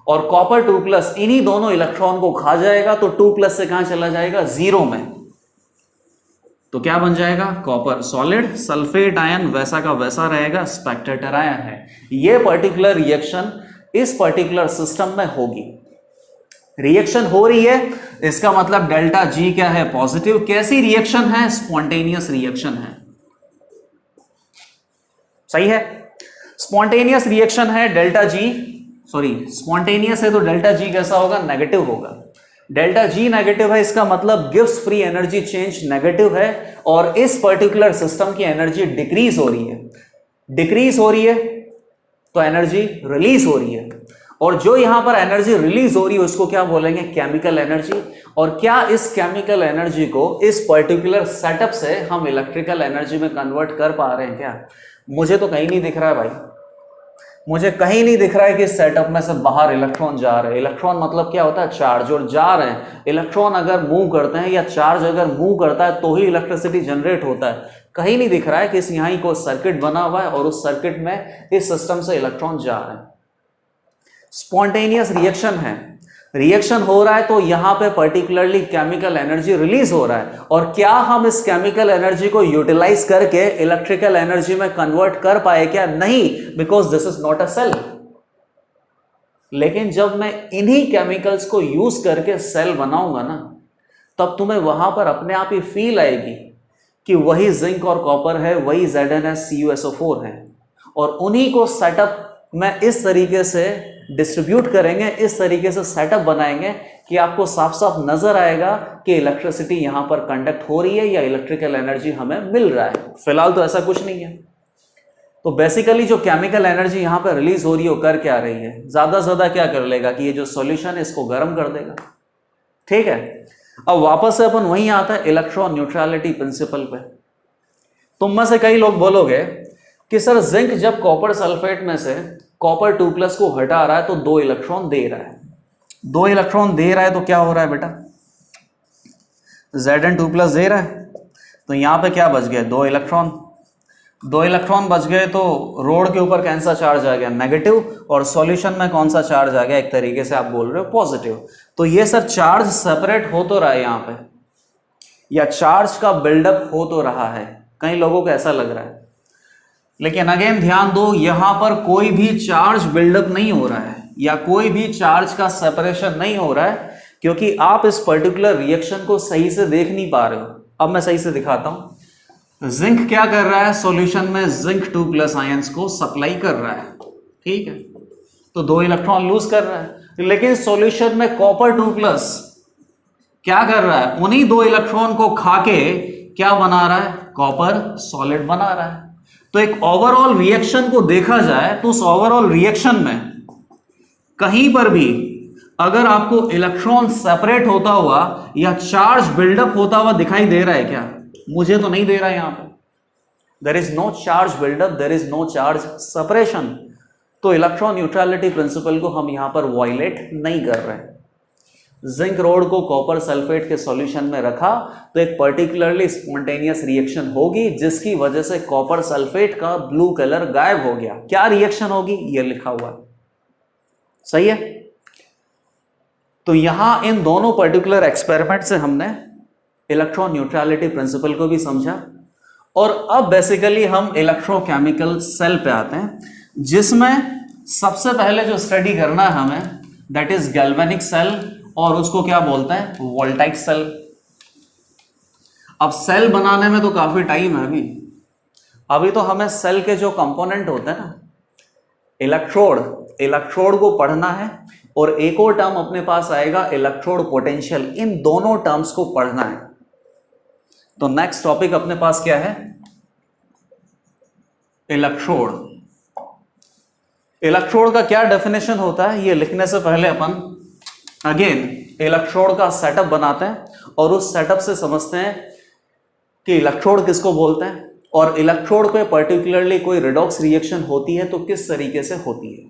और कॉपर 2+ इन्हीं दोनों इलेक्ट्रॉन को खा जाएगा, तो 2+ से कहां चला जाएगा, 0 में। तो क्या बन जाएगा, कॉपर सॉलिड, सल्फेट आयन वैसा का वैसा रहेगा, स्पेक्टेटर आयन है। यह पर्टिकुलर रिएक्शन इस पर्टिकुलर सिस्टम में होगी। रिएक्शन हो रही है, इसका मतलब डेल्टा जी क्या है, पॉजिटिव। कैसी रिएक्शन है, स्पॉन्टेनियस रिएक्शन है, सही है। स्पॉन्टेनियस रिएक्शन है, डेल्टा जी, सॉरी स्पॉन्टेनियस है तो डेल्टा जी कैसा होगा, नेगेटिव होगा। डेल्टा जी नेगेटिव है, इसका मतलब gives free energy change negative है, और इस पर्टिकुलर सिस्टम की एनर्जी डिक्रीज हो रही है। डिक्रीज हो रही है तो एनर्जी रिलीज हो रही है, और जो यहां पर एनर्जी रिलीज हो रही है उसको क्या बोलेंगे, केमिकल एनर्जी। और क्या इस केमिकल एनर्जी को इस पर्टिकुलर सेटअप से हम इलेक्ट्रिकल एनर्जी में कन्वर्ट कर पा रहे हैं क्या? मुझे तो कहीं नहीं दिख रहा है भाई, मुझे कहीं नहीं दिख रहा है कि इस सेटअप में से बाहर इलेक्ट्रॉन जा रहे हैं। इलेक्ट्रॉन मतलब क्या होता है, चार्ज, और जा रहे हैं। इलेक्ट्रॉन अगर मूव करते हैं या चार्ज अगर मूव करता है तो ही इलेक्ट्रिसिटी जनरेट होता है। कहीं नहीं दिख रहा है कि इस यहां को सर्किट बना हुआ है और उस सर्किट में इस सिस्टम से इलेक्ट्रॉन जा रहे हैं। स्पॉन्टेनियस रिएक्शन है, रिएक्शन हो रहा है तो यहां पे पर्टिकुलरली केमिकल एनर्जी रिलीज हो रहा है। और क्या हम इस केमिकल एनर्जी को यूटिलाइज करके इलेक्ट्रिकल एनर्जी में कन्वर्ट कर पाए क्या? नहीं, because this is not a cell. लेकिन जब मैं इन्हीं केमिकल्स को यूज करके सेल बनाऊंगा ना, तब तुम्हें वहां पर अपने आप ही फील आएगी कि वही जिंक और कॉपर है, वही ZnSCuSO4 है, और उन्हीं को सेटअप में इस तरीके से डिस्ट्रीब्यूट करेंगे, इस तरीके से सेटअप बनाएंगे कि आपको साफ साफ नजर आएगा कि इलेक्ट्रिसिटी यहां पर कंडक्ट हो रही है या इलेक्ट्रिकल एनर्जी हमें मिल रहा है। फिलहाल तो ऐसा कुछ नहीं है। तो बेसिकली जो केमिकल एनर्जी यहां पर रिलीज हो रही है वो कर क्या रही है, ज्यादा से ज्यादा क्या कर लेगा कि ये जो सॉल्यूशन है इसको गर्म कर देगा। ठीक है, अब वापस से अपन वहीं आता है इलेक्ट्रॉन न्यूट्रलिटी प्रिंसिपल पे। तुम में से कई लोग बोलोगे कि सर जिंक जब कॉपर सल्फेट में से कॉपर 2+ को हटा रहा है तो 2 इलेक्ट्रॉन दे रहा है। 2 इलेक्ट्रॉन दे रहा है तो क्या हो रहा है बेटा, Zn2+ दे रहा है, तो यहां पे क्या बच गया, 2 इलेक्ट्रॉन। 2 इलेक्ट्रॉन बच गए तो रोड के ऊपर कौन सा चार्ज आ गया, नेगेटिव, और सॉल्यूशन में कौन सा चार्ज आ गया, एक तरीके से आप बोल रहे हो पॉजिटिव। तो ये सर चार्ज सेपरेट हो तो रहा है यहां पे, या चार्ज का बिल्डअप हो तो रहा है, कई लोगों को ऐसा लग रहा है। लेकिन अगेन ध्यान दो, यहां पर कोई भी चार्ज बिल्डअप नहीं हो रहा है या कोई भी चार्ज का सेपरेशन नहीं हो रहा है, क्योंकि आप इस पर्टिकुलर रिएक्शन को सही से देख नहीं पा रहे हो। अब मैं सही से दिखाता हूं। जिंक क्या कर रहा है, सॉल्यूशन में जिंक 2+ आयंस को सप्लाई कर रहा है, ठीक है, तो 2 इलेक्ट्रॉन लूज कर रहा है। लेकिन सॉल्यूशन में कॉपर 2+ क्या कर रहा है, उन्हीं 2 इलेक्ट्रॉन को खा के क्या बना रहा है, कॉपर सॉलिड बना रहा है। तो एक ओवरऑल रिएक्शन को देखा जाए तो उस ओवरऑल रिएक्शन में कहीं पर भी अगर आपको इलेक्ट्रॉन सेपरेट होता हुआ या चार्ज बिल्डअप होता हुआ दिखाई दे रहा है क्या, मुझे तो नहीं दे रहा है। यहां पे there is no charge buildup, there is no charge separation, तो इलेक्ट्रॉन न्यूट्रलिटी प्रिंसिपल को हम यहां पर वायलेट नहीं कर रहे हैं। जिंक रोड को कॉपर सल्फेट के सॉल्यूशन में रखा तो एक पर्टिकुलरली स्पॉन्टेनियस रिएक्शन होगी जिसकी वजह से कॉपर सल्फेट का ब्लू कलर गायब हो गया। क्या रिएक्शन होगी, ये लिखा हुआ है, सही है। तो यहां इन दोनों पर्टिकुलर एक्सपेरिमेंट से हमने इलेक्ट्रॉन न्यूट्रलिटी प्रिंसिपल को भी समझा। और अब बेसिकली हम इलेक्ट्रोकेमिकल सेल पे आते हैं, जिसमें सबसे पहले जो स्टडी करना है हमें, दैट इज गैल्वेनिक सेल, और उसको क्या बोलते हैं, वोल्टाइक सेल। अब सेल बनाने में तो काफी टाइम है अभी तो हमें सेल के जो कंपोनेंट होते हैं ना, इलेक्ट्रोड को पढ़ना है, और एक और टर्म अपने पास आएगा इलेक्ट्रोड पोटेंशियल, इन दोनों टर्म्स को पढ़ना है। तो नेक्स्ट टॉपिक अपने पास क्या है, इलेक्ट्रोड। इलेक्ट्रोड का क्या डेफिनेशन होता है, ये लिखने से पहले अपन अगेन इलेक्ट्रोड का सेटअप बनाते हैं और उस सेटअप से समझते हैं कि इलेक्ट्रोड किसको बोलते हैं, और इलेक्ट्रोड पे पर्टिकुलरली कोई रिडॉक्स रिएक्शन होती है तो किस तरीके से होती है।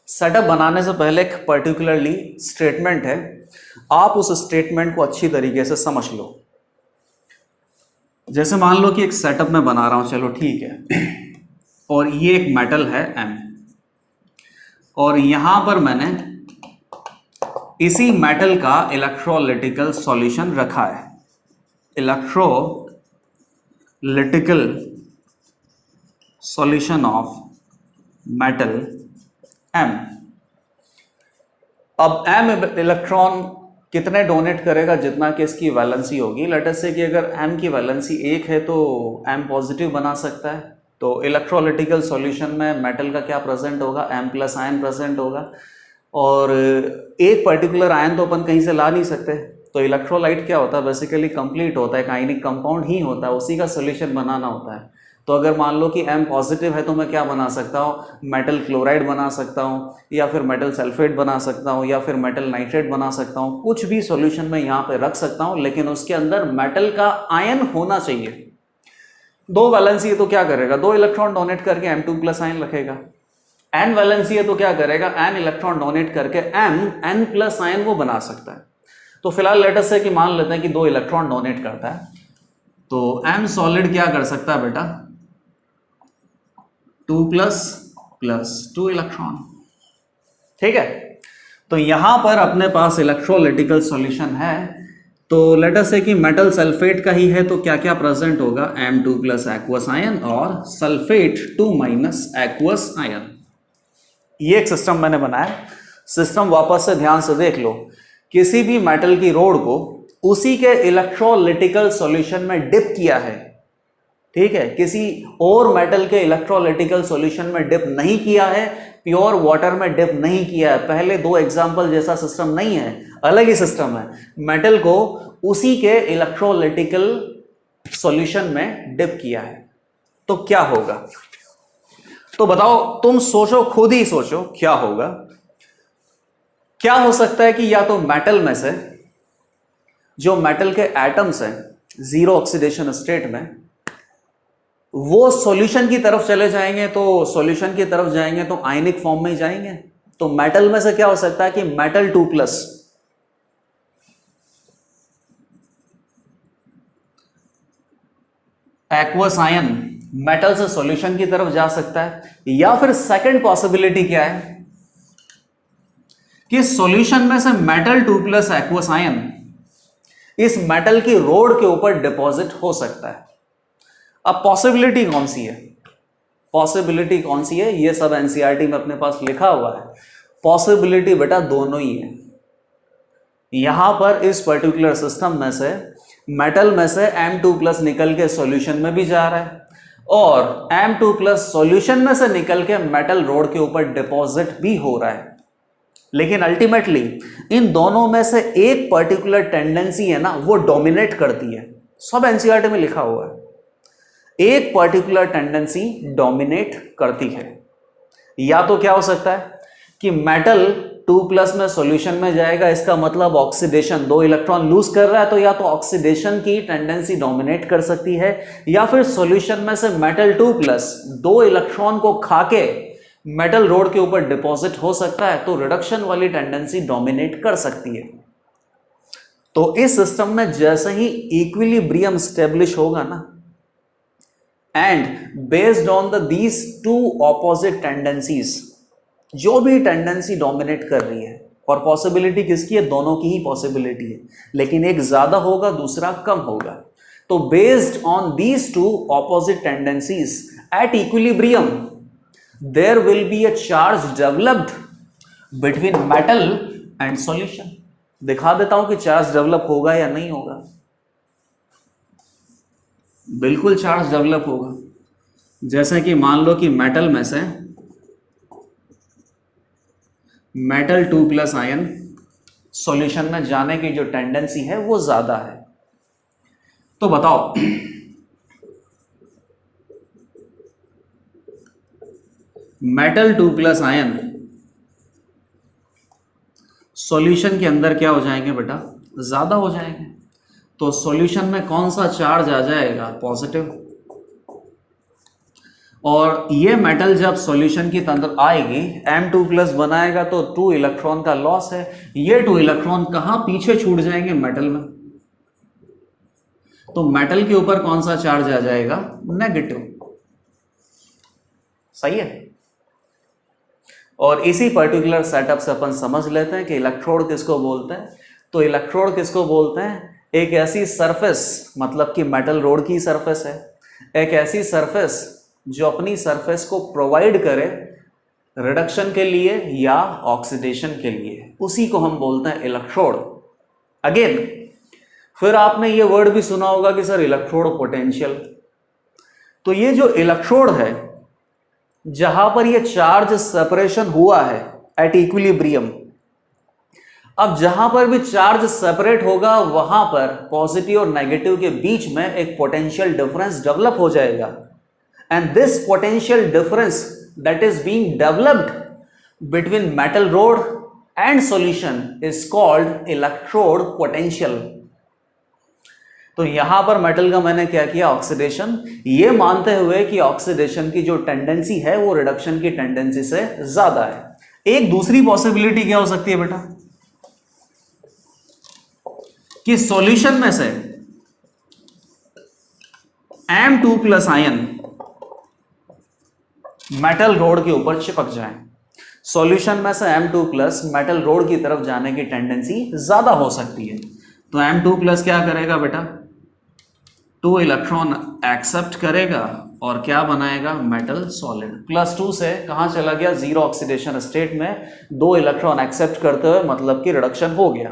सेटअप बनाने से पहले एक पर्टिकुलरली स्टेटमेंट है, आप उस स्टेटमेंट को अच्छी तरीके से समझ लो। जैसे मान लो कि एक सेटअप मैं बना रहा हूं, चलो ठीक है, और ये एक मेटल है M, और यहां पर मैंने इसी मेटल का इलेक्ट्रोलिटिकल सॉल्यूशन रखा है, इलेक्ट्रोलिटिकल सॉल्यूशन ऑफ मेटल M। अब M इलेक्ट्रॉन कितने डोनेट करेगा, जितना कि इसकी वैलेंसी होगी। लेट अस से कि अगर M की वैलेंसी 1 है तो M पॉजिटिव बना सकता है, तो इलेक्ट्रोलिटिकल सॉल्यूशन में मेटल का क्या प्रेजेंट होगा, M+ आयन प्रेजेंट होगा, और एक पर्टिकुलर आयन तो अपन कहीं से ला नहीं सकते, तो इलेक्ट्रोलाइट क्या होता है, बेसिकली कंप्लीट होता है, एक आयनिक कंपाउंड ही होता है, उसी का सॉल्यूशन बनाना होता है। तो अगर मान लो कि M पॉजिटिव है तो मैं क्या बना सकता हूँ, मेटल क्लोराइड बना सकता हूँ, या फिर मेटल सल्फेट बना सकता हूँ, या फिर मेटल नाइट्रेट बना सकता हूँ, कुछ भी सॉल्यूशन में यहाँ पे रख सकता हूँ, लेकिन उसके अंदर मेटल का आयन होना चाहिए। 2 वैलेंसी है तो क्या करेगा, 2 इलेक्ट्रॉन डोनेट करके M2+ आयन रखेगा। N वैलेंसी है तो क्या करेगा, N इलेक्ट्रॉन डोनेट करके N+ आयन वो बना सकता है। तो फिलहाल लेट अस से कि मान लेते हैं कि 2 इलेक्ट्रॉन डोनेट करता है, तो M सॉलिड क्या कर सकता है बेटा, 2++2 इलेक्ट्रॉन, ठीक है। तो यहां पर अपने पास इलेक्ट्रोलिटिकल सॉल्यूशन है, तो लेट अस से कि मेटल सल्फेट का ही है, तो क्या क्या प्रेजेंट होगा, M2+ एक्वस आयन और सल्फेट 2- एक्वस आयन। ये एक सिस्टम मैंने बनाया। सिस्टम वापस से ध्यान से देख लो, किसी भी मेटल की रोड को उसी के इलेक्ट्रोलिटिकल सॉल्यूशन में डिप किया है, ठीक है, किसी और मेटल के इलेक्ट्रोलिटिकल सॉल्यूशन में डिप नहीं किया है, प्योर वाटर में डिप नहीं किया है। पहले 2 एग्जांपल जैसा सिस्टम नहीं है, अलग ही सिस्टम है। मेटल को उसी के इलेक्ट्रोलिटिकल सॉल्यूशन में डिप किया है, तो क्या होगा, तो बताओ, तुम सोचो, खुद ही सोचो क्या होगा। क्या हो सकता है कि या तो मेटल में से जो मेटल के एटम्स हैं 0 ऑक्सीडेशन स्टेट में, वो सॉल्यूशन की तरफ चले जाएंगे, तो सॉल्यूशन की तरफ जाएंगे तो आयनिक फॉर्म में ही जाएंगे। तो मेटल में से क्या हो सकता है कि मेटल 2+ एक्वस आयन मेटल से सॉल्यूशन की तरफ जा सकता है। या फिर सेकंड पॉसिबिलिटी क्या है कि सॉल्यूशन में से मेटल 2+ एक्वस आयन इस मेटल की रोड के ऊपर डिपॉजिट हो सकता है। अब पॉसिबिलिटी कौन सी है, पॉसिबिलिटी कौन सी है, ये सब एनसीईआरटी में अपने पास लिखा हुआ है। पॉसिबिलिटी बेटा दोनों ही है, यहां पर इस पर्टिकुलर सिस्टम में से मेटल में से M2+ निकल के सॉल्यूशन में भी जा रहा है और M2+ सॉल्यूशन में से निकल के मेटल रोड के ऊपर डिपॉजिट भी हो रहा है। लेकिन अल्टीमेटली इन दोनों में से एक पर्टिकुलर टेंडेंसी है ना, वो डोमिनेट करती है। सब एनसीईआरटी में लिखा हुआ है, एक पर्टिकुलर टेंडेंसी डोमिनेट करती है। या तो क्या हो सकता है कि मेटल 2+ में सॉल्यूशन में जाएगा, इसका मतलब ऑक्सीडेशन, 2 इलेक्ट्रॉन लूज कर रहा है, तो या तो ऑक्सीडेशन की टेंडेंसी डोमिनेट कर सकती है या फिर सॉल्यूशन में से मेटल 2+ 2 इलेक्ट्रॉन को खाके मेटल रोड के ऊपर डिपॉजिट हो सकता है, तो रिडक्शन वाली टेंडेंसी डोमिनेट कर सकती है। तो इस सिस्टम में जैसे ही इक्विलिब्रियम स्टेब्लिश होगा ना, and based on these two opposite tendencies, जो भी टेंडेंसी डोमिनेट कर रही है, और पॉसिबिलिटी किसकी है, दोनों की ही पॉसिबिलिटी है, लेकिन एक ज्यादा होगा दूसरा कम होगा। तो based on these two opposite tendencies at equilibrium there will be a charge developed between metal and solution. दिखा देता हूं कि चार्ज डेवलप होगा या नहीं होगा। बिल्कुल चार्ज डेवलप होगा। जैसे कि मान लो कि मेटल में से मेटल 2+ आयन सॉल्यूशन में जाने की जो टेंडेंसी है वो ज्यादा है। तो बताओ मेटल 2+ आयन सॉल्यूशन के अंदर क्या हो जाएंगे बेटा, ज्यादा हो जाएंगे। तो सॉल्यूशन में कौन सा चार्ज आ जाएगा, पॉजिटिव। और ये मेटल जब सॉल्यूशन की अंदर आएगी, M2+ बनाएगा तो 2 इलेक्ट्रॉन का लॉस है। ये 2 इलेक्ट्रॉन कहां पीछे छूट जाएंगे, मेटल में। तो मेटल के ऊपर कौन सा चार्ज आ जाएगा, नेगेटिव। सही है। और इसी पर्टिकुलर सेटअप से अपन समझ लेते हैं कि इलेक्ट्रोड किसको बोलते हैं। तो इलेक्ट्रोड किसको बोलते हैं, एक ऐसी सरफेस, मतलब कि मेटल रोड की सरफेस है, एक ऐसी सरफेस जो अपनी सरफेस को प्रोवाइड करे रिडक्शन के लिए या ऑक्सीडेशन के लिए, उसी को हम बोलते हैं इलेक्ट्रोड। अगेन फिर आपने ये वर्ड भी सुना होगा कि सर इलेक्ट्रोड पोटेंशियल। तो ये जो इलेक्ट्रोड है, जहां पर ये चार्ज सेपरेशन हुआ है एट इक्विलिब्रियम, अब जहां पर भी चार्ज सेपरेट होगा वहां पर पॉजिटिव और नेगेटिव के बीच में एक पोटेंशियल डिफरेंस डेवलप हो जाएगा। And this potential difference that is being developed between metal rod and solution is called electrode potential. तो यहां पर मेटल का मैंने क्या किया, ऑक्सीडेशन, ये मानते हुए कि ऑक्सीडेशन की जो टेंडेंसी है वो रिडक्शन की टेंडेंसी से ज्यादा है। एक दूसरी पॉसिबिलिटी क्या हो सकती है बेटा, कि सॉल्यूशन में से M2+ आयन मेटल रोड के ऊपर चिपक जाए। सॉल्यूशन में से M2+ मेटल रोड की तरफ जाने की टेंडेंसी ज्यादा हो सकती है। तो M2+ क्या करेगा बेटा, 2 इलेक्ट्रॉन एक्सेप्ट करेगा और क्या बनाएगा, मेटल सॉलिड। +2 से कहां चला गया, 0 ऑक्सीडेशन स्टेट में, 2 इलेक्ट्रॉन एक्सेप्ट करते हुए, मतलब कि रिडक्शन हो गया।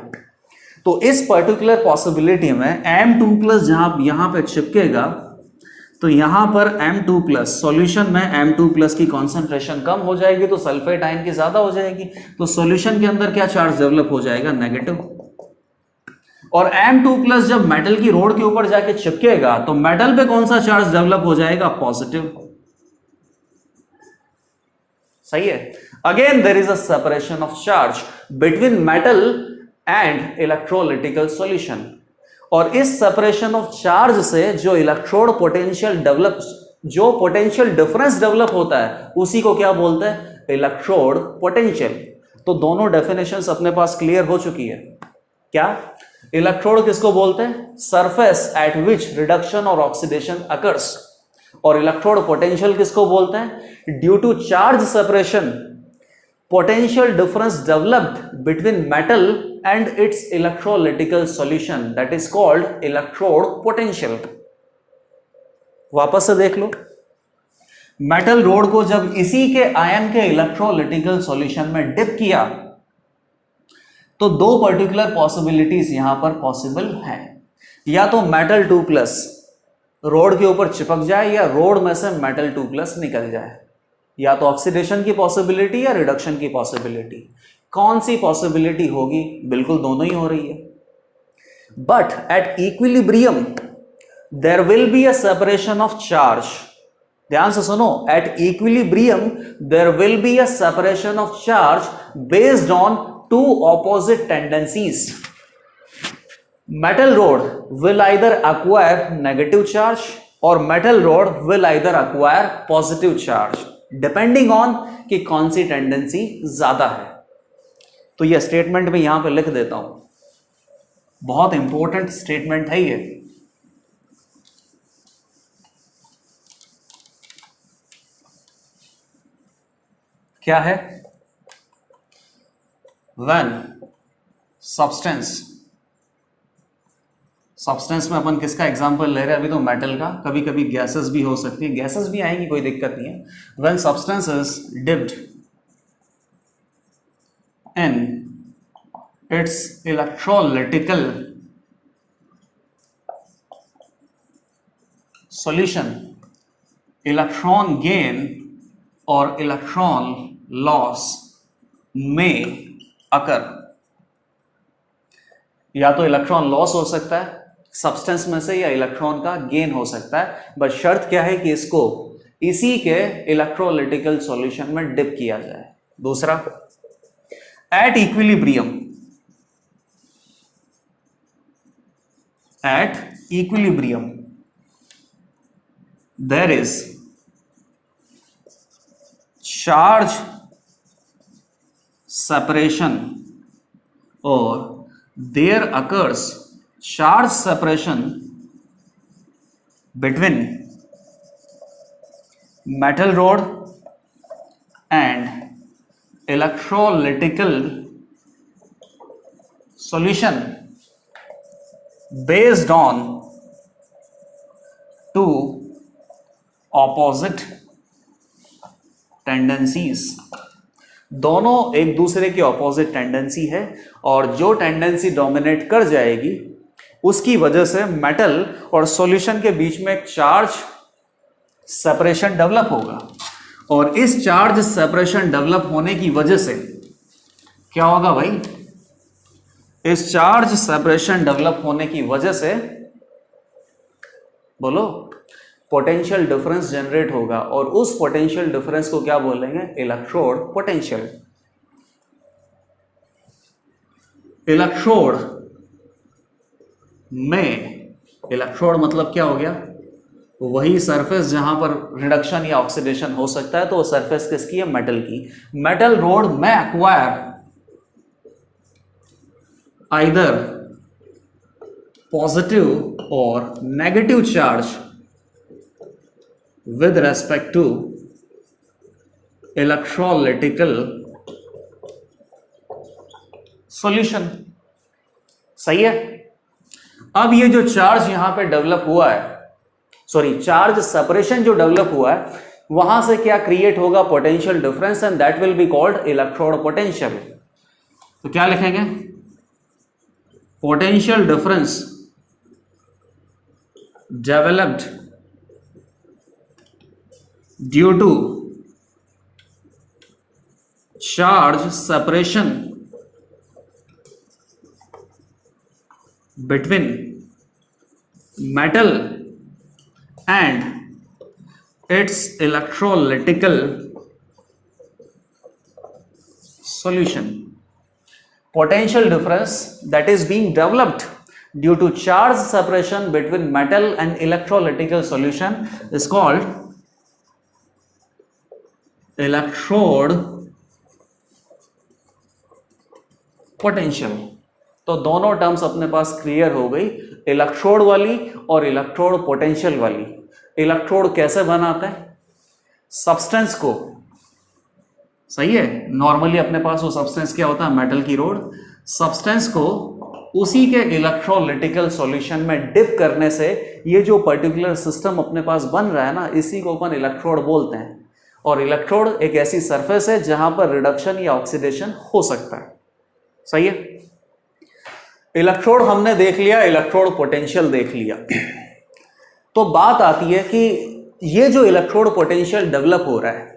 तो इस पर्टिकुलर पॉसिबिलिटी में M2+ जहां यहां पे चिपकेगा, तो यहां पर M2+ सॉल्यूशन में M2+ की कॉन्सेंट्रेशन कम हो जाएगी, तो सल्फेट आयन की ज्यादा हो जाएगी। तो सॉल्यूशन के अंदर क्या चार्ज डेवलप हो जाएगा, नेगेटिव। और M2+ जब मेटल की रोड के ऊपर जाके चिपकेगा तो मेटल पे कौन सा चार्ज डेवलप हो जाएगा, पॉजिटिव। सही है। Again there is a separation of charge between metal and electrolytical solution. और इस सेपरेशन ऑफ चार्ज से जो इलेक्ट्रोड पोटेंशियल डेवलप, जो पोटेंशियल डिफरेंस डेवलप होता है, उसी को क्या बोलते हैं, इलेक्ट्रोड पोटेंशियल। तो दोनों डेफिनेशंस अपने पास क्लियर हो चुकी है। क्या इलेक्ट्रोड किसको बोलते हैं, सरफेस एट विच रिडक्शन और ऑक्सीडेशन अकर्स। और इलेक्ट्रोड पोटेंशियल किसको बोलते हैं, due to charge separation potential difference developed between metal and its electrolytical solution, that is called electrode potential। वापस से देख लो, मेटल रोड को जब इसी के आयन के इलेक्ट्रोलिटिकल सॉल्यूशन में डिप किया तो दो पर्टिकुलर पॉसिबिलिटीज यहां पर पॉसिबल हैं, या तो मेटल 2+ रोड के ऊपर चिपक जाए या रोड में से मेटल 2+ निकल जाए, या तो ऑक्सीडेशन की पॉसिबिलिटी या रिडक्शन की पॉसिबिलिटी। कौन सी पॉसिबिलिटी होगी? बिल्कुल दोनों ही हो रही है। But at equilibrium there will be a separation of charge. ध्यान से सुनो, at equilibrium there will be a separation of charge based on two opposite tendencies. metal rod will either acquire negative charge or metal rod will either acquire positive charge depending on कि कौन सी tendency ज्यादा है। तो यह statement में यहां पे लिख देता हूं, बहुत इंपॉर्टेंट स्टेटमेंट है ये। क्या है? when सब्सटेंस में अपन किसका एग्जांपल ले रहे हैं? अभी तो मेटल का, कभी कभी गैसेस भी हो सकती है, गैसेस भी आएंगी, कोई दिक्कत नहीं है। When substance is dipped in its electrolytical solution, electron gain और इलेक्ट्रॉन लॉस में अकर। या तो इलेक्ट्रॉन लॉस हो सकता है सब्सटेंस में से, या इलेक्ट्रॉन का गेन हो सकता है, बट शर्त क्या है कि इसको इसी के इलेक्ट्रोलिटिकल सॉल्यूशन में डिप किया जाए। दूसरा, at equilibrium there is charge separation और there occurs charge separation between metal rod and electrolytical solution based on two opposite tendencies। दोनों एक दूसरे के ऑपोजिट टेंडेंसी है, और जो टेंडेंसी डोमिनेट कर जाएगी उसकी वजह से मेटल और सॉल्यूशन के बीच में एक चार्ज सेपरेशन डेवलप होगा, और इस चार्ज सेपरेशन डेवलप होने की वजह से क्या होगा भाई? इस चार्ज सेपरेशन डेवलप होने की वजह से बोलो पोटेंशियल डिफरेंस जनरेट होगा, और उस पोटेंशियल डिफरेंस को क्या बोलेंगे? Electrode potential. इलेक्ट्रोड में, इलेक्ट्रोड मतलब क्या हो गया? वही सरफेस जहां पर रिडक्शन या ऑक्सीडेशन हो सकता है, तो वो सरफेस किसकी है? मेटल की। मेटल रोड में एक्वायर आइदर पॉजिटिव और negative charge with respect to electrolytical solution। सही है? अब ये जो चार्ज यहां पे डेवलप हुआ है, सॉरी चार्ज सेपरेशन जो डेवलप हुआ है, वहां से क्या क्रिएट होगा? Potential difference, and that will be called electrode potential. तो क्या लिखेंगे? Potential difference developed due to charge separation between metal and its electrolytical solution। Potential difference that is being developed due to charge separation between metal and electrolytical solution is called electrode potential. तो दोनों terms अपने पास clear हो गई, electrode वाली और electrode potential वाली। Electrode कैसे बनाते हैं? सब्सटेंस को, सही है, नॉर्मली अपने पास वो सब्सटेंस क्या होता है? मेटल की रोड। सब्सटेंस को उसी के इलेक्ट्रोलिटिकल सॉल्यूशन में डिप करने से ये जो पर्टिकुलर सिस्टम अपने पास बन रहा है ना, इसी को अपन इलेक्ट्रोड बोलते हैं। और इलेक्ट्रोड एक ऐसी सरफेस है जहां पर रिडक्शन या ऑक्सीडेशन हो सकता है। सही है? इलेक्ट्रोड हमने देख लिया, इलेक्ट्रोड पोटेंशियल देख लिया। तो बात आती है कि ये जो इलेक्ट्रोड पोटेंशियल डेवलप हो रहा है,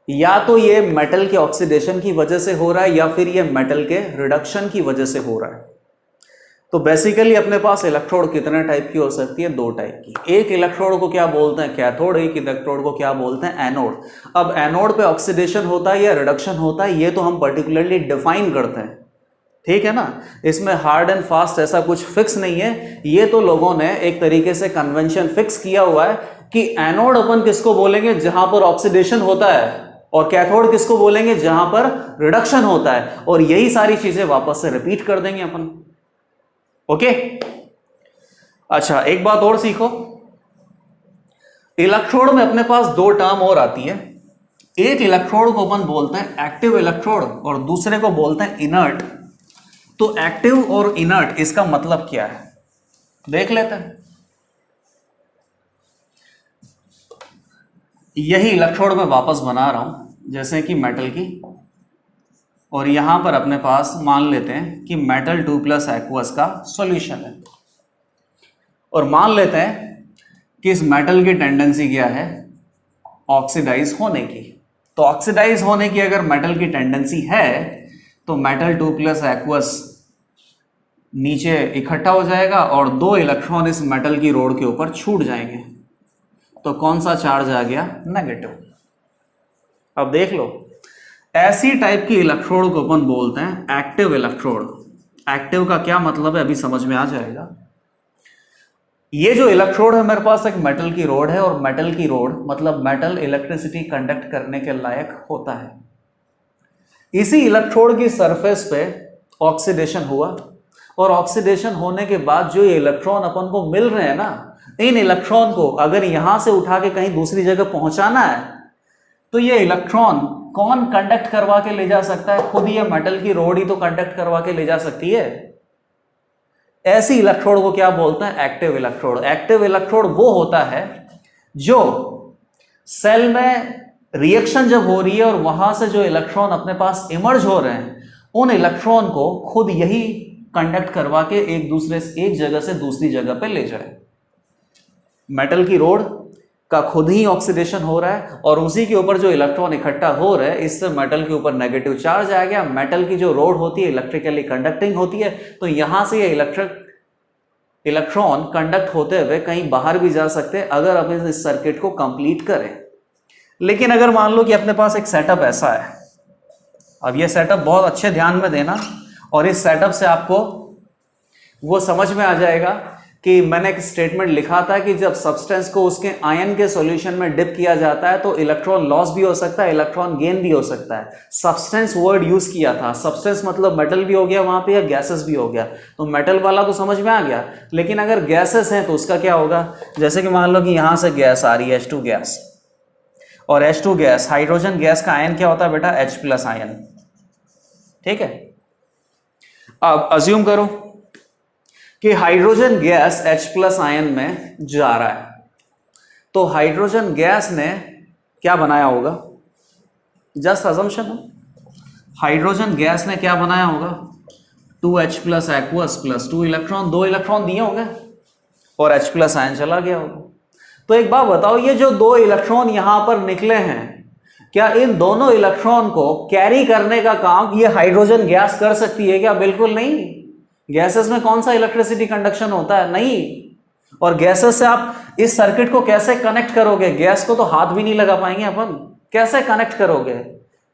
या तो ये मेटल के ऑक्सीडेशन की वजह से हो रहा है या फिर ये मेटल के रिडक्शन की वजह से हो रहा है। तो बेसिकली अपने पास इलेक्ट्रोड कितने टाइप की हो सकती है? दो टाइप की। एक इलेक्ट्रोड को क्या बोलते हैं? कैथोड। एक इलेक्ट्रोड को क्या बोलते हैं? एनोड। अब एनोड पे ऑक्सीडेशन होता है या रिडक्शन होता है, ये तो हम पर्टिकुलरली डिफाइन करते हैं, ठीक है ना। इसमें हार्ड एंड फास्ट ऐसा कुछ फिक्स नहीं है, ये तो लोगों ने एक तरीके से कन्वेंशन फिक्स किया हुआ है कि एनोड अपन किसको बोलेंगे? जहां पर ऑक्सीडेशन होता है, और कैथोड किसको बोलेंगे? जहां पर रिडक्शन होता है। और यही सारी चीजें वापस से रिपीट कर देंगे अपन। ओके अच्छा, एक बात और सीखो, इलेक्ट्रोड में अपने पास दो टर्म और आती है। एक इलेक्ट्रोड को अपन बोलते हैं एक्टिव इलेक्ट्रोड और दूसरे को बोलते हैं इनर्ट। तो एक्टिव और इनर्ट, इसका मतलब क्या है देख लेते हैं। यही इलेक्ट्रोड में वापस बना रहा हूं जैसे कि मेटल की, और यहां पर अपने पास मान लेते हैं कि मेटल 2+ एक्वस का सॉल्यूशन है, और मान लेते हैं कि इस मेटल की टेंडेंसी क्या है? ऑक्सीडाइज होने की। तो ऑक्सीडाइज होने की अगर मेटल की टेंडेंसी है तो मेटल 2+ एक्वस नीचे इकट्ठा हो जाएगा और दो इलेक्ट्रॉन इस मेटल की रोड के ऊपर छूट जाएंगे। तो कौन सा चार्ज आ गया? नेगेटिव। अब देख लो, ऐसी टाइप की इलेक्ट्रोड को अपन बोलते हैं एक्टिव इलेक्ट्रोड। एक्टिव का क्या मतलब है अभी समझ में आ जाएगा। ये जो इलेक्ट्रोड है मेरे पास एक मेटल की रोड है, और मेटल की रोड मतलब मेटल इलेक्ट्रिसिटी कंडक्ट करने के लायक होता है। इसी इलेक्ट्रोड की सरफेस पे ऑक्सीडेशन हुआ, और ऑक्सीडेशन होने के बाद जो ये इलेक्ट्रॉन अपन को मिल रहे हैं ना, इन इलेक्ट्रॉन को अगर यहां से उठा के कहीं दूसरी जगह पहुंचाना है तो ये इलेक्ट्रॉन कौन कंडक्ट करवा के ले जा सकता है? खुद ये मेटल की रोड ही तो कंडक्ट करवा के ले जा सकती है। ऐसी इलेक्ट्रोड को क्या बोलते हैं? Active electrode. एक्टिव इलेक्ट्रोड वो होता है जो सेल में रिएक्शन जब हो रही है और वहां से जो इलेक्ट्रॉन अपने पास इमर्ज हो रहे हैं, उन इलेक्ट्रॉन को खुद यही कंडक्ट करवा के एक जगह से दूसरी जगह पे ले जाए। मेटल की रोड का खुद ही ऑक्सीडेशन हो रहा है, और उसी के ऊपर जो इलेक्ट्रॉन इकट्ठा हो रहे हैं, इससे मेटल के ऊपर नेगेटिव चार्ज आ गया। मेटल की जो रोड होती है इलेक्ट्रिकली कंडक्टिंग होती है, तो यहां से ये इलेक्ट्रॉन कंडक्ट होते हुए कहीं बाहर भी जा सकते हैं अगर आप इस सर्किट को कंप्लीट करें। लेकिन अगर मान लो कि अपने पास एक सेटअप ऐसा है, अब ये सेटअप बहुत अच्छे ध्यान में देना, और इस सेटअप से आपको वो समझ में आ जाएगा कि मैंने एक स्टेटमेंट लिखा था कि जब सब्सटेंस को उसके आयन के सॉल्यूशन में डिप किया जाता है तो इलेक्ट्रॉन लॉस भी हो सकता है, इलेक्ट्रॉन गेन भी हो सकता है। सब्सटेंस वर्ड यूज किया था। सब्सटेंस मतलब मेटल भी हो गया वहां पे, या गैसेस भी हो गया। तो मेटल वाला तो समझ में आ गया, लेकिन अगर गैसेस हैं तो उसका क्या होगा? जैसे कि मान लो कि यहां से गैस आ रही है, H2 गैस, और H2 गैस, हाइड्रोजन गैस का आयन क्या होता है बेटा? H+ आयन, ठीक है। अब अज्यूम करो कि हाइड्रोजन गैस H+ आयन में जा रहा है, तो हाइड्रोजन गैस ने क्या बनाया होगा? जस्ट अजम्पशन है, हाइड्रोजन गैस ने क्या बनाया होगा? 2H+ aqueous plus 2 electron, 2 electron दिए होंगे और H+ आयन चला गया होगा। तो एक बात बताओ, ये जो 2 इलेक्ट्रॉन यहां पर निकले हैं, क्या इन दोनों इलेक्ट्रॉन को कैरी करने का काम ये हाइड्रोजन गैस कर सकती है क्या? बिल्कुल नहीं। गैसेस में कौन सा इलेक्ट्रिसिटी कंडक्शन होता है? नहीं। और गैसेस से आप इस सर्किट को कैसे कनेक्ट करोगे? गैस को तो हाथ भी नहीं लगा पाएंगे अपन, कैसे कनेक्ट करोगे?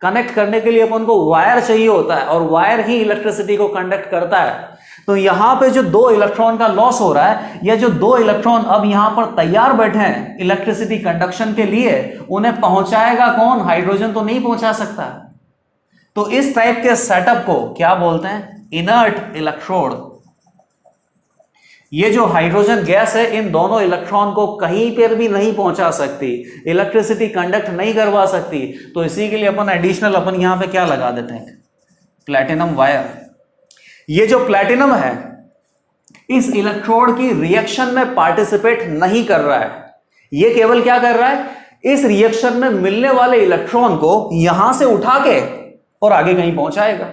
कनेक्ट करने के लिए अपन को वायर चाहिए होता है, और वायर ही इलेक्ट्रिसिटी को कंडक्ट करता है। तो यहां पे जो 2 इलेक्ट्रॉन का लॉस हो रहा है, या जो 2 इलेक्ट्रॉन अब यहां पर तैयार बैठे हैं इलेक्ट्रिसिटी कंडक्शन के लिए, उन्हें पहुंचाएगा कौन? हाइड्रोजन तो नहीं पहुंचा सकता। तो इस टाइप के सेटअप को क्या बोलते हैं? Inert electrode. ये जो हाइड्रोजन गैस है इन दोनों इलेक्ट्रॉन को कहीं पर भी नहीं पहुंचा सकती, इलेक्ट्रिसिटी कंडक्ट नहीं करवा सकती। तो इसी के लिए अपन एडिशनल अपन यहां पे क्या लगा देते हैं? Platinum wire. ये जो प्लैटिनम है इस इलेक्ट्रोड की रिएक्शन में पार्टिसिपेट नहीं कर रहा है, ये केवल क्या कर रहा है? इस रिएक्शन में मिलने वाले इलेक्ट्रॉन को यहां से उठा के और आगे कहीं पहुंचाएगा।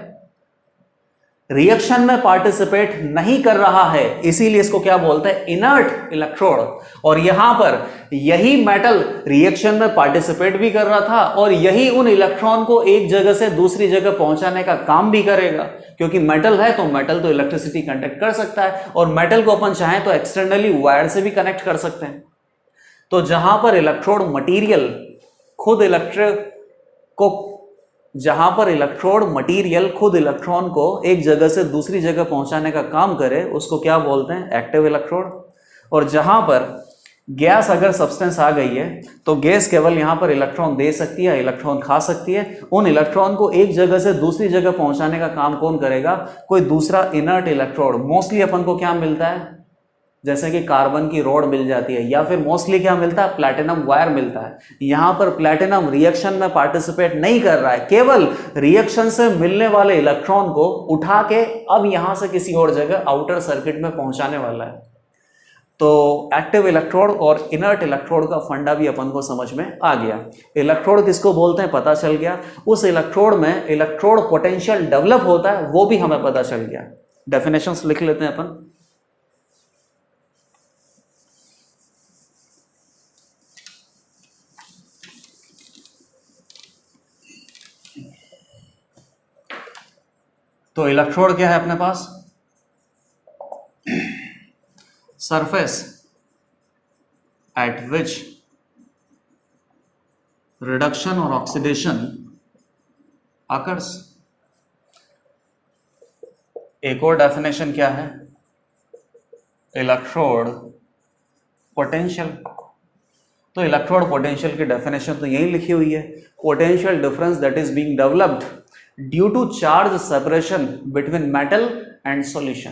रिएक्शन में पार्टिसिपेट नहीं कर रहा है, इसीलिए इसको क्या बोलते हैं, इनर्ट इलेक्ट्रोड। और यहां पर यही मेटल रिएक्शन में पार्टिसिपेट भी कर रहा था और यही उन इलेक्ट्रॉन को एक जगह से दूसरी जगह पहुंचाने का काम भी करेगा, क्योंकि मेटल है तो मेटल तो इलेक्ट्रिसिटी कंडक्ट कर सकता है और मेटल को अपन चाहें तो एक्सटर्नली वायर से भी कनेक्ट कर सकते हैं। तो जहां पर इलेक्ट्रोड मटेरियल खुद खुद इलेक्ट्रॉन को एक जगह से दूसरी जगह पहुंचाने का काम करे, उसको क्या बोलते हैं, एक्टिव इलेक्ट्रोड। और जहां पर गैस अगर सब्सटेंस आ गई है तो गैस केवल यहां पर इलेक्ट्रॉन दे सकती है, इलेक्ट्रॉन खा सकती है। उन इलेक्ट्रॉन को एक जगह से दूसरी जगह पहुंचाने का काम कौन करेगा, कोई दूसरा इनर्ट इलेक्ट्रोड। मोस्टली अपन को क्या मिलता है, जैसे कि कार्बन की रॉड मिल जाती है, या फिर मोस्टली क्या मिलता है, प्लैटिनम वायर मिलता है। यहां पर प्लैटिनम रिएक्शन में पार्टिसिपेट नहीं कर रहा है, केवल रिएक्शन से मिलने वाले इलेक्ट्रॉन को उठा के अब यहां से किसी और जगह आउटर सर्किट में पहुंचाने वाला है। तो एक्टिव इलेक्ट्रोड और इनर्ट इलेक्ट्रोड का फंडा भी अपन को समझ में आ गया। इलेक्ट्रोड किसको बोलते हैं पता चल गया, उस इलेक्ट्रोड में इलेक्ट्रोड पोटेंशियल डेवलप होता है वो भी हमें पता चल गया। डेफिनेशंस लिख लेते हैं अपन। तो इलेक्ट्रोड क्या है अपने पास, सरफेस एट विच रिडक्शन और ऑक्सीडेशन अकर्स। एक और डेफिनेशन क्या है, इलेक्ट्रोड पोटेंशियल। तो इलेक्ट्रोड पोटेंशियल की डेफिनेशन तो यही लिखी हुई है, potential difference that is being developed due to charge separation between metal and solution.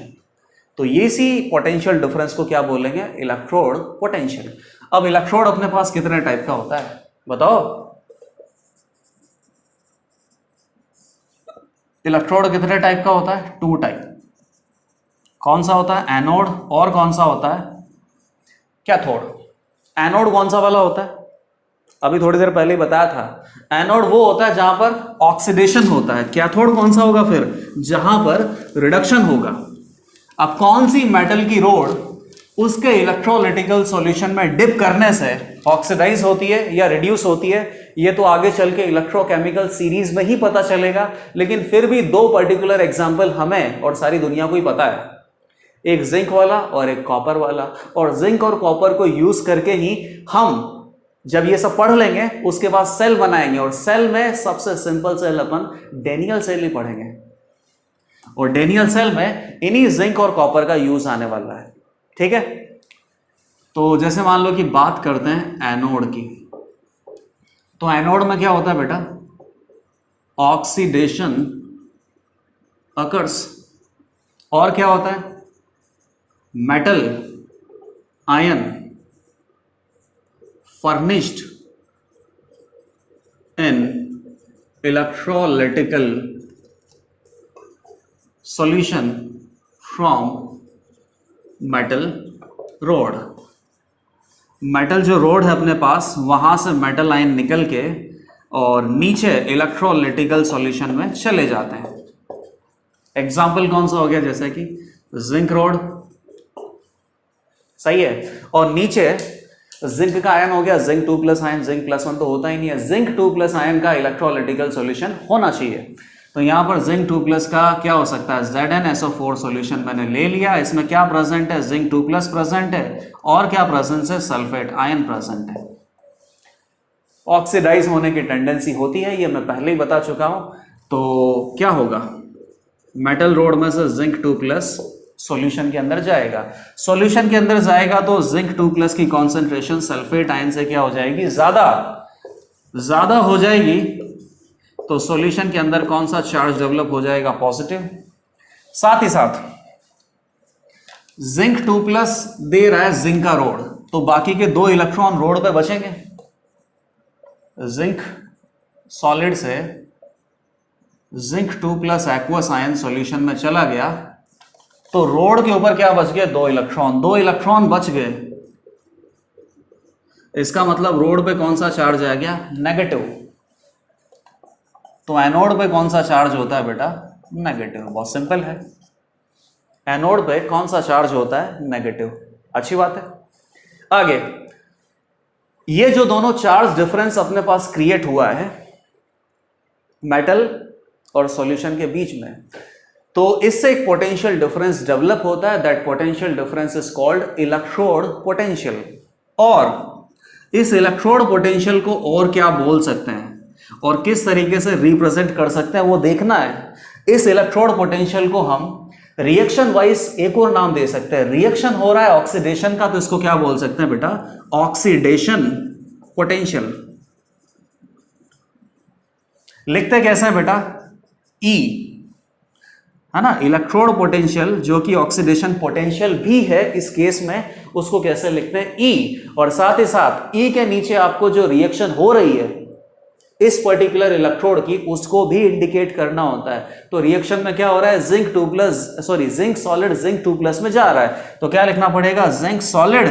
तो ये सी पोटेंशियल डिफरेंस को क्या बोलेंगे, इलेक्ट्रोड पोटेंशियल। अब इलेक्ट्रोड अपने पास कितने टाइप का होता है बताओ, इलेक्ट्रोड कितने टाइप का होता है, 2 टाइप। कौन सा होता है, एनोड, और कौन सा होता है, कैथोड। एनोड कौन सा वाला होता है, अभी थोड़ी देर पहले ही बताया था, एनोड वो होता है जहां पर ऑक्सीडेशन होता है। कैथोड कौन सा होगा फिर, जहां पर रिडक्शन होगा। अब कौन सी मेटल की रोड उसके इलेक्ट्रोलिटिकल सॉल्यूशन में डिप करने से ऑक्सीडाइज होती है या रिड्यूस होती है, ये तो आगे चल के इलेक्ट्रोकेमिकल सीरीज में ही पता चलेगा। लेकिन फिर भी 2 पर्टिकुलर एग्जाम्पल हमें और सारी दुनिया को ही पता है, एक जिंक वाला और एक कॉपर वाला। और जिंक और कॉपर को यूज करके ही हम जब ये सब पढ़ लेंगे उसके बाद सेल बनाएंगे, और सेल में सबसे सिंपल सेल अपन डेनियल सेल ही पढ़ेंगे, और डेनियल सेल में इन्हीं जिंक और कॉपर का यूज आने वाला है। ठीक है, तो जैसे मान लो कि बात करते हैं एनोड की, तो एनोड में क्या होता है बेटा, ऑक्सीडेशन अकर्स। और क्या होता है, metal ion furnished in electrolytical solution from metal rod। Metal जो रोड है अपने पास, वहां से मेटल आयन निकल के और नीचे इलेक्ट्रोलिटिकल सॉल्यूशन में चले जाते हैं। एग्जाम्पल कौन सा हो गया, जैसे कि जिंक रोड, सही है। और नीचे जिंक का आयन हो गया जिंक 2+ आयन, जिंक +1 तो होता ही नहीं है, जिंक 2+ आयन का इलेक्ट्रोलिटिकल सॉल्यूशन होना चाहिए। तो यहां पर जिंक 2+ का क्या हो सकता है, ZnSO4 सॉल्यूशन मैंने ले लिया। इसमें क्या प्रेजेंट है, जिंक 2+ प्रेजेंट है, और क्या प्रेजेंस है, सल्फेट आयन प्रेजेंट है। ऑक्सीडाइज होने की टेंडेंसी होती है, ये मैं पहले ही बता चुका हूं। तो क्या होगा, मेटल रोड में से जिंक 2+ सॉल्यूशन के अंदर जाएगा। सॉल्यूशन के अंदर जाएगा तो जिंक 2+ की कॉन्सेंट्रेशन सल्फेट आयन से क्या हो जाएगी, ज्यादा हो जाएगी। तो सॉल्यूशन के अंदर कौन सा चार्ज डेवलप हो जाएगा, पॉजिटिव। साथ ही साथ जिंक 2+ दे रहा है जिंक का रोड, तो बाकी के 2 इलेक्ट्रॉन रोड पे बचेंगे। जिंक सॉलिड से जिंक 2+ एक्वस आयन सॉल्यूशन में चला गया, तो रोड के ऊपर क्या बच गए, 2 इलेक्ट्रॉन। 2 इलेक्ट्रॉन बच गए, इसका मतलब रोड पे कौन सा चार्ज आ गया, नेगेटिव। तो एनोड पे कौन सा चार्ज होता है बेटा, नेगेटिव। बहुत सिंपल है, एनोड पे कौन सा चार्ज होता है? नेगेटिव। अच्छी बात है। आगे, ये जो दोनों चार्ज डिफरेंस अपने पास क्रिएट हुआ है मेटल और सॉल्यूशन के बीच में, तो इससे एक पोटेंशियल डिफरेंस डेवलप होता है। That potential difference is called electrode potential. और इस इलेक्ट्रोड पोटेंशियल को और क्या बोल सकते हैं और किस तरीके से रिप्रेजेंट कर सकते हैं वो देखना है। इस इलेक्ट्रोड पोटेंशियल को हम रिएक्शन वाइज एक और नाम दे सकते हैं। रिएक्शन हो रहा है ऑक्सीडेशन का, तो इसको क्या बोल सकते हैं बेटा? Oxidation potential. लिखते कैसे हैं बेटा? ई, है ना। इलेक्ट्रोड पोटेंशियल जो कि ऑक्सीडेशन पोटेंशियल भी है इस केस में, उसको कैसे लिखते हैं? ई। और साथ ही साथ ई के नीचे आपको जो रिएक्शन हो रही है इस पर्टिकुलर इलेक्ट्रोड की, उसको भी इंडिकेट करना होता है। तो रिएक्शन में क्या हो रहा है? जिंक सॉलिड जिंक 2+ में जा रहा है, तो क्या लिखना पड़ेगा? जिंक सॉलिड,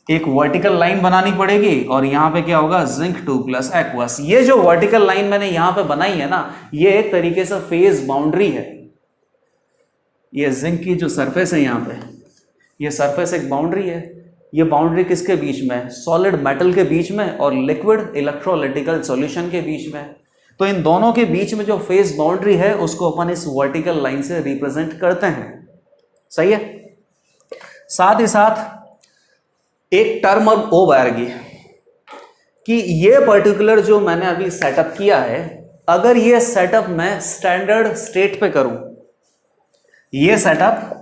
एक वर्टिकल लाइन बनानी पड़ेगी और यहां पे क्या होगा? Zinc 2+ aqueous. ये जो वर्टिकल लाइन मैंने यहां पे बनाई है ना, ये एक तरीके से फेज बाउंड्री है। ये जिंक की जो सरफेस है यहां पे, ये सरफेस एक बाउंड्री है। ये बाउंड्री किसके बीच में? सॉलिड मेटल के बीच में और लिक्विड इलेक्ट्रोलिटिकल सॉल्यूशन के बीच में। तो इन दोनों के बीच में जो फेज बाउंड्री है उसको अपन इस वर्टिकल लाइन से रिप्रेजेंट करते हैं। सही है। साथ ही साथ एक टर्म अब ओ आएगी कि ये पर्टिकुलर जो मैंने अभी सेटअप किया है, अगर ये सेटअप मैं स्टैंडर्ड स्टेट पे करूं, ये सेटअप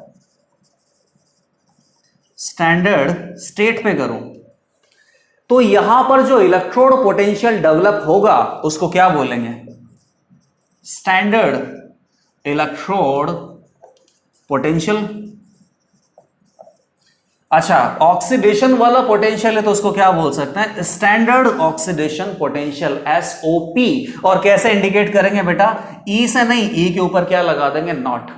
स्टैंडर्ड स्टेट पे करूं, तो यहां पर जो इलेक्ट्रोड पोटेंशियल डेवलप होगा उसको क्या बोलेंगे? Standard electrode potential. अच्छा, ऑक्सीडेशन वाला पोटेंशियल है तो उसको क्या बोल सकते हैं? Standard oxidation potential, SOP। और कैसे इंडिकेट करेंगे बेटा? ई से नहीं, ई के ऊपर क्या लगा देंगे? नॉट।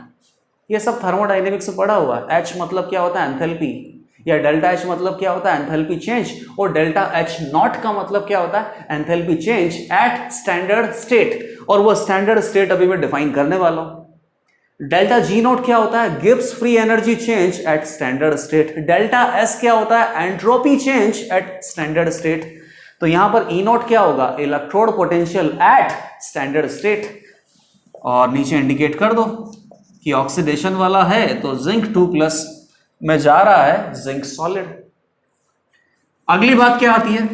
ये सब थर्मोडायनेमिक्स से पढ़ा हुआ है। H मतलब क्या होता है? एंथैल्पी। या डेल्टा H मतलब क्या होता है? Enthalpy change. और डेल्टा H नॉट का मतलब क्या होता है? Enthalpy change at standard state. और वो स्टैंडर्ड स्टेट अभी मैं डिफाइन करने वाला हूं। डेल्टा G नोट क्या होता है? Gibbs free energy change at standard state. Delta S क्या होता है? Entropy change at standard state. तो यहां पर E नोट क्या होगा? Electrode potential at standard state. और नीचे इंडिकेट कर दो कि ऑक्सीडेशन वाला है तो जिंक 2+ में जा रहा है जिंक सॉलिड। अगली बात क्या आती है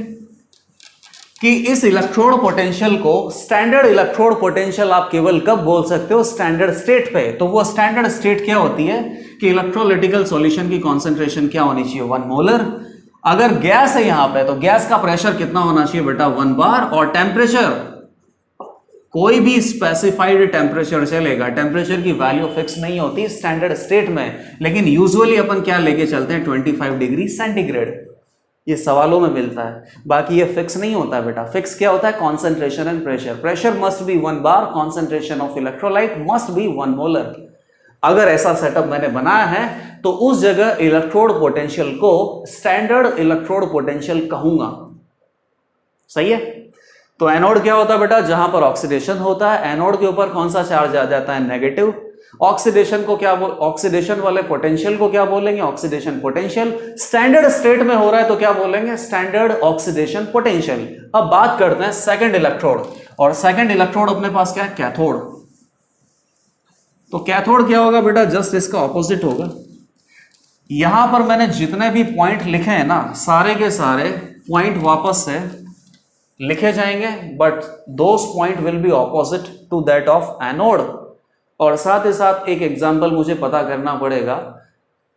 कि इस इलेक्ट्रोड पोटेंशियल को स्टैंडर्ड इलेक्ट्रोड पोटेंशियल आप केवल कब बोल सकते हो? स्टैंडर्ड स्टेट पे। तो वो स्टैंडर्ड स्टेट क्या होती है कि इलेक्ट्रोलिटिकल सॉल्यूशन की कॉन्सेंट्रेशन क्या होनी चाहिए? 1 मोलर। अगर गैस है यहां पे तो गैस का प्रेशर कितना होना चाहिए बेटा? 1 बार। और टेम्परेचर कोई भी स्पेसिफाइड टेम्परेचर चलेगा। टेम्परेचर की वैल्यू फिक्स नहीं होती स्टैंडर्ड स्टेट में, लेकिन यूजुअली अपन क्या लेके चलते हैं? 25 डिग्री सेंटीग्रेड। ये सवालों में मिलता है, बाकी ये फिक्स नहीं होता है बेटा। फिक्स क्या होता है? Concentration and pressure. Pressure must be 1 bar, concentration of electrolyte must be 1 molar. अगर ऐसा सेटअप मैंने बनाया है तो उस जगह इलेक्ट्रोड पोटेंशियल को स्टैंडर्ड इलेक्ट्रोड पोटेंशियल कहूंगा। सही है। तो एनोड क्या होता है बेटा? जहां पर ऑक्सीडेशन होता है, एनोड के ऊपर कौन सा चार्ज आ जाता है? नेगेटिव। ऑक्सीडेशन को क्या ऑक्सीडेशन वाले पोटेंशियल को क्या बोलेंगे? Oxidation potential. स्टैंडर्ड स्टेट में हो रहा है तो क्या बोलेंगे? Standard oxidation potential. अब बात करते हैं सेकंड इलेक्ट्रोड। और सेकंड इलेक्ट्रोड अपने पास क्या है? कैथोड। तो कैथोड क्या होगा बेटा? जस्ट इसका ऑपोजिट होगा। यहां पर मैंने जितने भी पॉइंट लिखे हैं ना, सारे के सारे पॉइंट वापस से लिखे जाएंगे, but those point will be opposite to that of anode. और साथ ही साथ एक एग्जांपल मुझे पता करना पड़ेगा।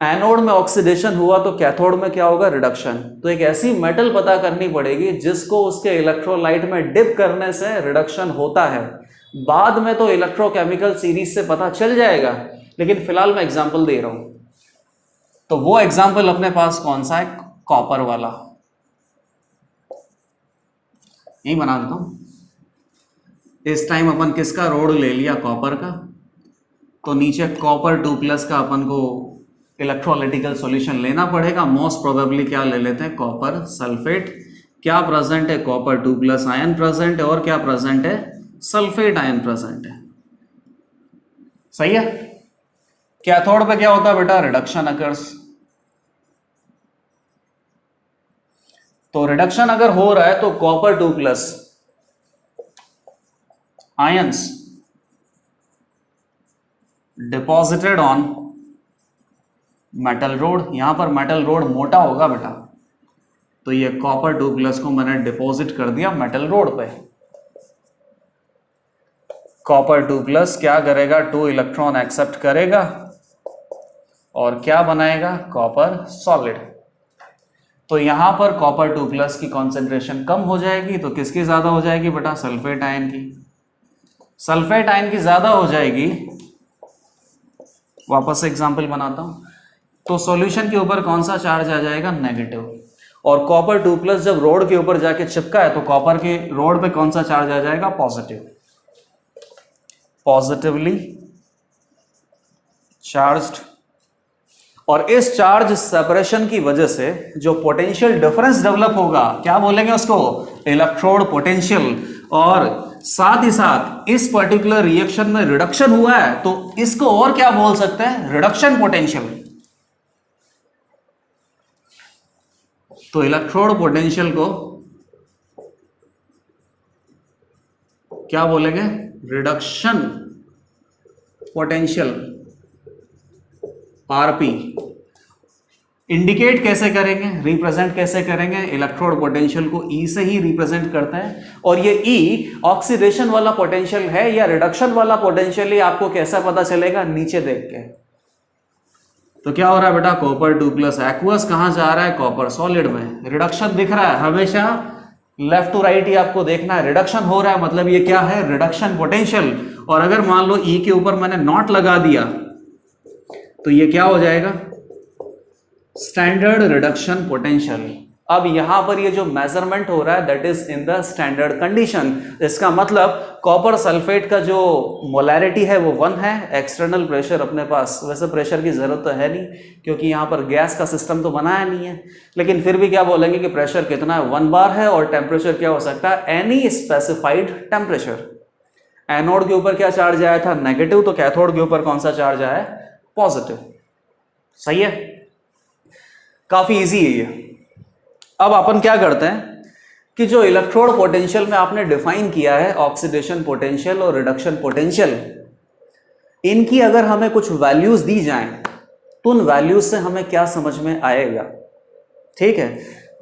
एनोड में ऑक्सीडेशन हुआ तो कैथोड में क्या होगा? रिडक्शन। तो एक ऐसी मेटल पता करनी पड़ेगी जिसको उसके इलेक्ट्रोलाइट में डिप करने से रिडक्शन होता है। बाद में तो इलेक्ट्रोकेमिकल सीरीज से पता चल जाएगा, लेकिन फिलहाल मैं एग्जांपल दे रहा हूं। तो वो एग्जांपल अपने पास कौन सा है? कॉपर वाला। यही बना देता हूं। इस टाइम अपन किसका रोड ले लिया? कॉपर का। तो नीचे कॉपर 2+ का अपन को इलेक्ट्रोलिटिकल सॉल्यूशन लेना पड़ेगा। मोस्ट प्रोबेबली क्या ले लेते हैं? Copper sulphate. क्या प्रेजेंट है? कॉपर 2+ आयन प्रेजेंट है। और क्या प्रेजेंट है? सल्फेट आयन प्रेजेंट है। सही है। कैथोड पे क्या होता है बेटा, रिडक्शन अकर्स। तो रिडक्शन अगर हो रहा है तो copper 2 plus ions deposited on metal road. यहां पर मेटल रोड मोटा होगा बेटा, तो ये कॉपर 2 प्लस को मैंने डिपॉजिट कर दिया मेटल रोड पे। कॉपर 2 प्लस क्या करेगा, 2 इलेक्ट्रॉन एक्सेप्ट करेगा और क्या बनाएगा, कॉपर सॉलिड। तो यहां पर कॉपर 2 प्लस की कॉन्सेंट्रेशन कम हो जाएगी, तो किसकी ज्यादा हो जाएगी बेटा, सल्फेट आयन की। सल्फेट आयन की ज्यादा हो जाएगी। वापस से एग्जांपल बनाता हूं। तो सॉल्यूशन के ऊपर कौन सा चार्ज आ जाएगा, नेगेटिव। और कॉपर 2 प्लस जब रोड के ऊपर जाके चिपका है तो कॉपर के रोड पे कौन सा चार्ज आ जाएगा, पॉजिटिव, पॉजिटिवली चार्ज्ड। और इस चार्ज सेपरेशन की वजह से जो पोटेंशियल डिफरेंस डेवलप होगा, क्या बोलेंगे उसको, इलेक्ट्रोड पोटेंशियल। और साथ ही साथ इस पर्टिकुलर रिएक्शन में रिडक्शन हुआ है तो इसको और क्या बोल सकते हैं, रिडक्शन पोटेंशियल। तो इलेक्ट्रोड पोटेंशियल को क्या बोलेंगे, रिडक्शन पोटेंशियल, आरपी। इंडिकेट कैसे करेंगे, रिप्रेजेंट कैसे करेंगे, इलेक्ट्रोड पोटेंशियल को ई से ही रिप्रेजेंट करते हैं। और ये ई ऑक्सीडेशन वाला पोटेंशियल है या रिडक्शन वाला पोटेंशियल है, आपको कैसा पता चलेगा, नीचे देख के। तो क्या हो रहा है बेटा, कॉपर 2 प्लस एक्वस कहां जा रहा है, कॉपर सॉलिड में। रिडक्शन दिख रहा है, हमेशा लेफ्ट टू राइट ही आपको देखना है। रिडक्शन हो रहा है मतलब ये क्या है, रिडक्शन पोटेंशियल। और अगर मान लो ई के ऊपर मैंने नॉट लगा दिया तो ये क्या हो जाएगा, स्टैंडर्ड रिडक्शन पोटेंशियल। अब यहां पर ये जो मेजरमेंट हो रहा है that is in the standard condition. इसका मतलब कॉपर सल्फेट का जो मोलैरिटी है वो 1 है। एक्सटर्नल प्रेशर अपने पास, वैसे प्रेशर की जरूरत तो है नहीं क्योंकि यहां पर गैस का सिस्टम तो बनाया नहीं है, लेकिन फिर भी क्या बोलेंगे कि प्रेशर कितना है, 1 बार है। और टेम्परेचर क्या हो सकता है, एनी स्पेसिफाइड टेम्परेचर। एनोड के ऊपर क्या चार्ज आया था, नेगेटिव, तो कैथोड के ऊपर कौन सा चार्ज आया है, पॉजिटिव। सही है, काफी इजी है ये। अब अपन क्या करते हैं कि जो इलेक्ट्रोड पोटेंशियल में आपने डिफाइन किया है, ऑक्सीडेशन पोटेंशियल और रिडक्शन पोटेंशियल, इनकी अगर हमें कुछ वैल्यूज दी जाएं तो उन वैल्यूज से हमें क्या समझ में आएगा। ठीक है,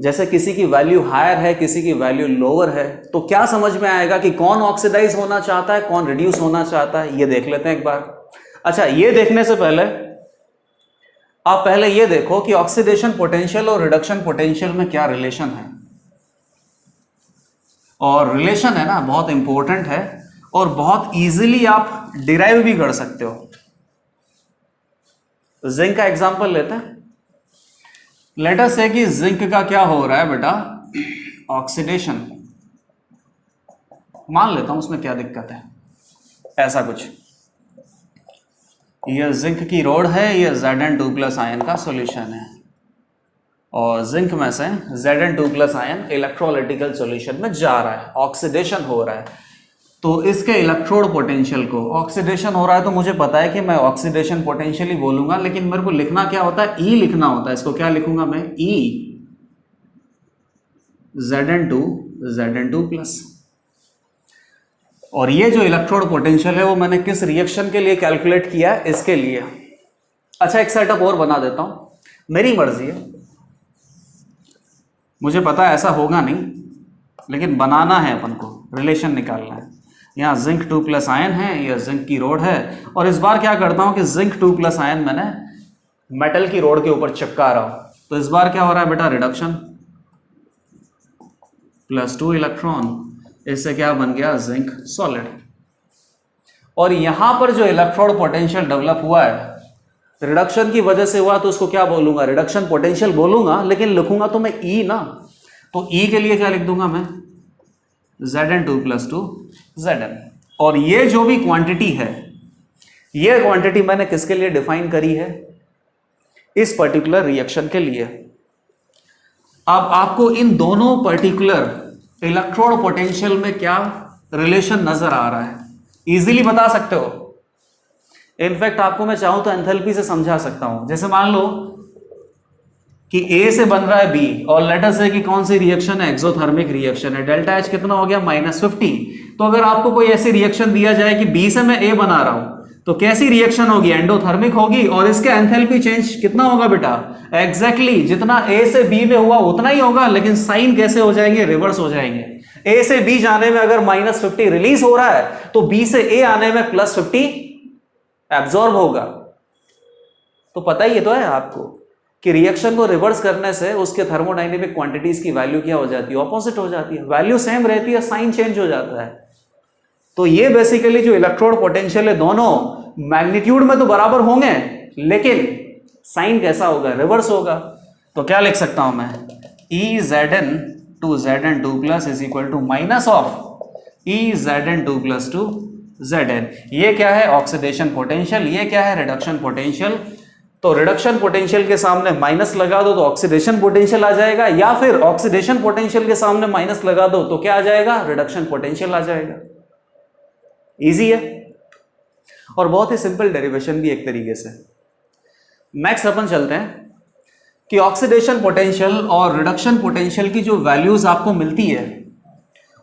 जैसे किसी की वैल्यू हायर है, किसी की वैल्यू लोअर है, तो क्या समझ में आएगा कि कौन ऑक्सीडाइज होना चाहता है, कौन रिड्यूस होना चाहता है, ये देख लेते हैं एक बार। अच्छा, ये देखने से पहले आप पहले ये देखो कि ऑक्सीडेशन पोटेंशियल और रिडक्शन पोटेंशियल में क्या रिलेशन है। और रिलेशन है ना, बहुत इंपॉर्टेंट है और बहुत इजीली आप डिराइव भी कर सकते हो। जिंक का एग्जांपल लेते हैं। लेट अस से कि जिंक का क्या हो रहा है बेटा, ऑक्सीडेशन। मान लेता हूं उसमें क्या दिक्कत है, ऐसा कुछ। यह जिंक की रोड है, यह Zn2 प्लस आयन का सॉल्यूशन है और जिंक में से Zn2 प्लस आयन इलेक्ट्रोलाइटिकल सॉल्यूशन में जा रहा है, ऑक्सीडेशन हो रहा है। तो इसके इलेक्ट्रोड पोटेंशियल को, ऑक्सीडेशन हो रहा है तो मुझे पता है कि मैं ऑक्सीडेशन पोटेंशियल ही बोलूंगा, लेकिन मेरे को लिखना क्या होता है, ई लिखना होता है। इसको क्या लिखूंगा मैं, ई Zn2 प्लस। और ये जो इलेक्ट्रोड पोटेंशियल है वो मैंने किस रिएक्शन के लिए कैलकुलेट किया है, इसके लिए। अच्छा, एक सेटअप और बना देता हूं, मेरी मर्जी है, मुझे पता है ऐसा होगा नहीं, लेकिन बनाना है अपन को, रिलेशन निकालना है। यहाँ जिंक 2 प्लस आयन है, यह जिंक की रोड है, और इस बार क्या करता हूं कि जिंक 2 प्लस आयन मैंने मेटल की रोड के ऊपर चिपका रहा हूं। तो इस बार क्या हो रहा है बेटा, रिडक्शन, +2 इलेक्ट्रॉन, इससे क्या बन गया, जिंक सॉलिड। और यहां पर जो इलेक्ट्रोड पोटेंशियल डेवलप हुआ है रिडक्शन की वजह से हुआ, तो उसको क्या बोलूंगा, रिडक्शन पोटेंशियल बोलूंगा, लेकिन लिखूंगा तो मैं ई ना। तो ई के लिए क्या लिख दूंगा मैं, Zn2 + 2 Zn। और ये जो भी क्वांटिटी है, ये क्वांटिटी मैंने किसके लिए डिफाइन करी है, इस पर्टिकुलर रिएक्शन के लिए। अब आपको इन दोनों पर्टिकुलर इलेक्ट्रोड पोटेंशियल में क्या रिलेशन नजर आ रहा है, इजीली बता सकते हो। इनफैक्ट आपको मैं चाहूं तो एंथैल्पी से समझा सकता हूं। जैसे मान लो कि A से बन रहा है B और लेट अस से कि कौन सी रिएक्शन है, एक्सोथर्मिक रिएक्शन है, डेल्टा H कितना हो गया -50। तो अगर आपको कोई ऐसी रिएक्शन दिया जाए कि B से मैं A बना रहा हूं तो कैसी रिएक्शन होगी, एंडोथर्मिक होगी, और इसका एंथैल्पी चेंज कितना होगा बेटा, एग्जैक्टली जितना A से B में हुआ उतना ही होगा, लेकिन साइन कैसे हो जाएंगे, रिवर्स हो जाएंगे। A से B जाने में अगर -50 रिलीज हो रहा है तो B से A आने में +50 एब्जॉर्ब होगा। तो पता ही तो है आपको कि रिएक्शन को रिवर्स करने से उसके थर्मोडायनेमिक क्वांटिटीज की वैल्यू क्या हो जाती है, ऑपोजिट हो जाती है, वैल्यू सेम रहती है, साइन चेंज हो जाता है। तो ये बेसिकली जो इलेक्ट्रोड पोटेंशियल है दोनों मैग्नीट्यूड में तो बराबर होंगे, लेकिन साइन कैसा होगा, रिवर्स होगा। तो क्या लिख सकता हूं मैं, EZn to Zn2 plus is equal to minus of EZn2 plus to Zn। ये क्या है, ऑक्सीडेशन पोटेंशियल, ये क्या है, रिडक्शन पोटेंशियल। तो रिडक्शन पोटेंशियल के सामने माइनस लगा दो तो ऑक्सीडेशन पोटेंशियल आ जाएगा, या फिर ऑक्सीडेशन पोटेंशियल के सामने माइनस लगा दो तो क्या आ जाएगा, रिडक्शन पोटेंशियल आ जाएगा। इजी है और बहुत ही सिंपल डेरिवेशन भी एक तरीके से। नेक्स्ट अपन चलते हैं कि ऑक्सीडेशन पोटेंशियल और रिडक्शन पोटेंशियल की जो वैल्यूज आपको मिलती है,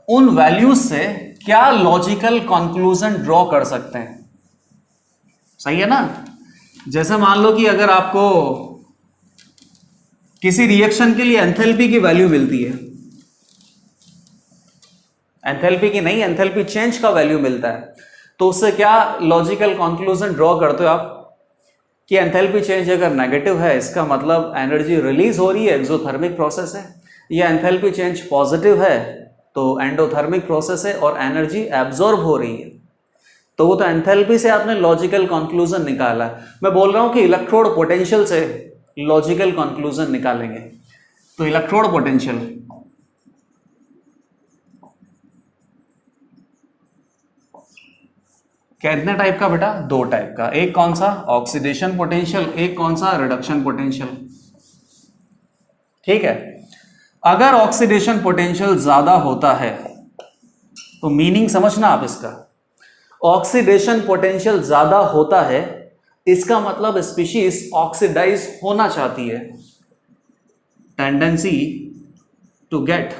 उन वैल्यूज से क्या लॉजिकल कंक्लूजन ड्रॉ कर सकते हैं। सही है ना। जैसे मान लो कि अगर आपको किसी रिएक्शन के लिए एंथैल्पी की वैल्यू मिलती है, एंथैल्पी की नहीं, एंथैल्पी चेंज का वैल्यू मिलता है, तो उससे क्या लॉजिकल कंक्लूजन ड्रॉ करते हो आप कि एंथैल्पी चेंज अगर नेगेटिव है इसका मतलब एनर्जी रिलीज हो रही है, एक्सोथर्मिक प्रोसेस है, या एंथैल्पी चेंज पॉजिटिव है तो एंडोथर्मिक प्रोसेस है और एनर्जी एब्जॉर्ब हो रही है। तो वो तो एंथैल्पी से आपने लॉजिकल कंक्लूजन निकाला। मैं बोल रहा हूं कि इलेक्ट्रोड पोटेंशियल से लॉजिकल कंक्लूजन निकालेंगे। तो इलेक्ट्रोड पोटेंशियल कितने टाइप का बेटा, दो टाइप का। एक कौन सा, ऑक्सीडेशन पोटेंशियल, एक कौन सा, रिडक्शन पोटेंशियल। ठीक है। अगर ऑक्सीडेशन पोटेंशियल ज्यादा होता है तो मीनिंग समझना आप इसका, ऑक्सीडेशन पोटेंशियल ज्यादा होता है इसका मतलब स्पीशीज ऑक्सीडाइज होना चाहती है, टेंडेंसी टू गेट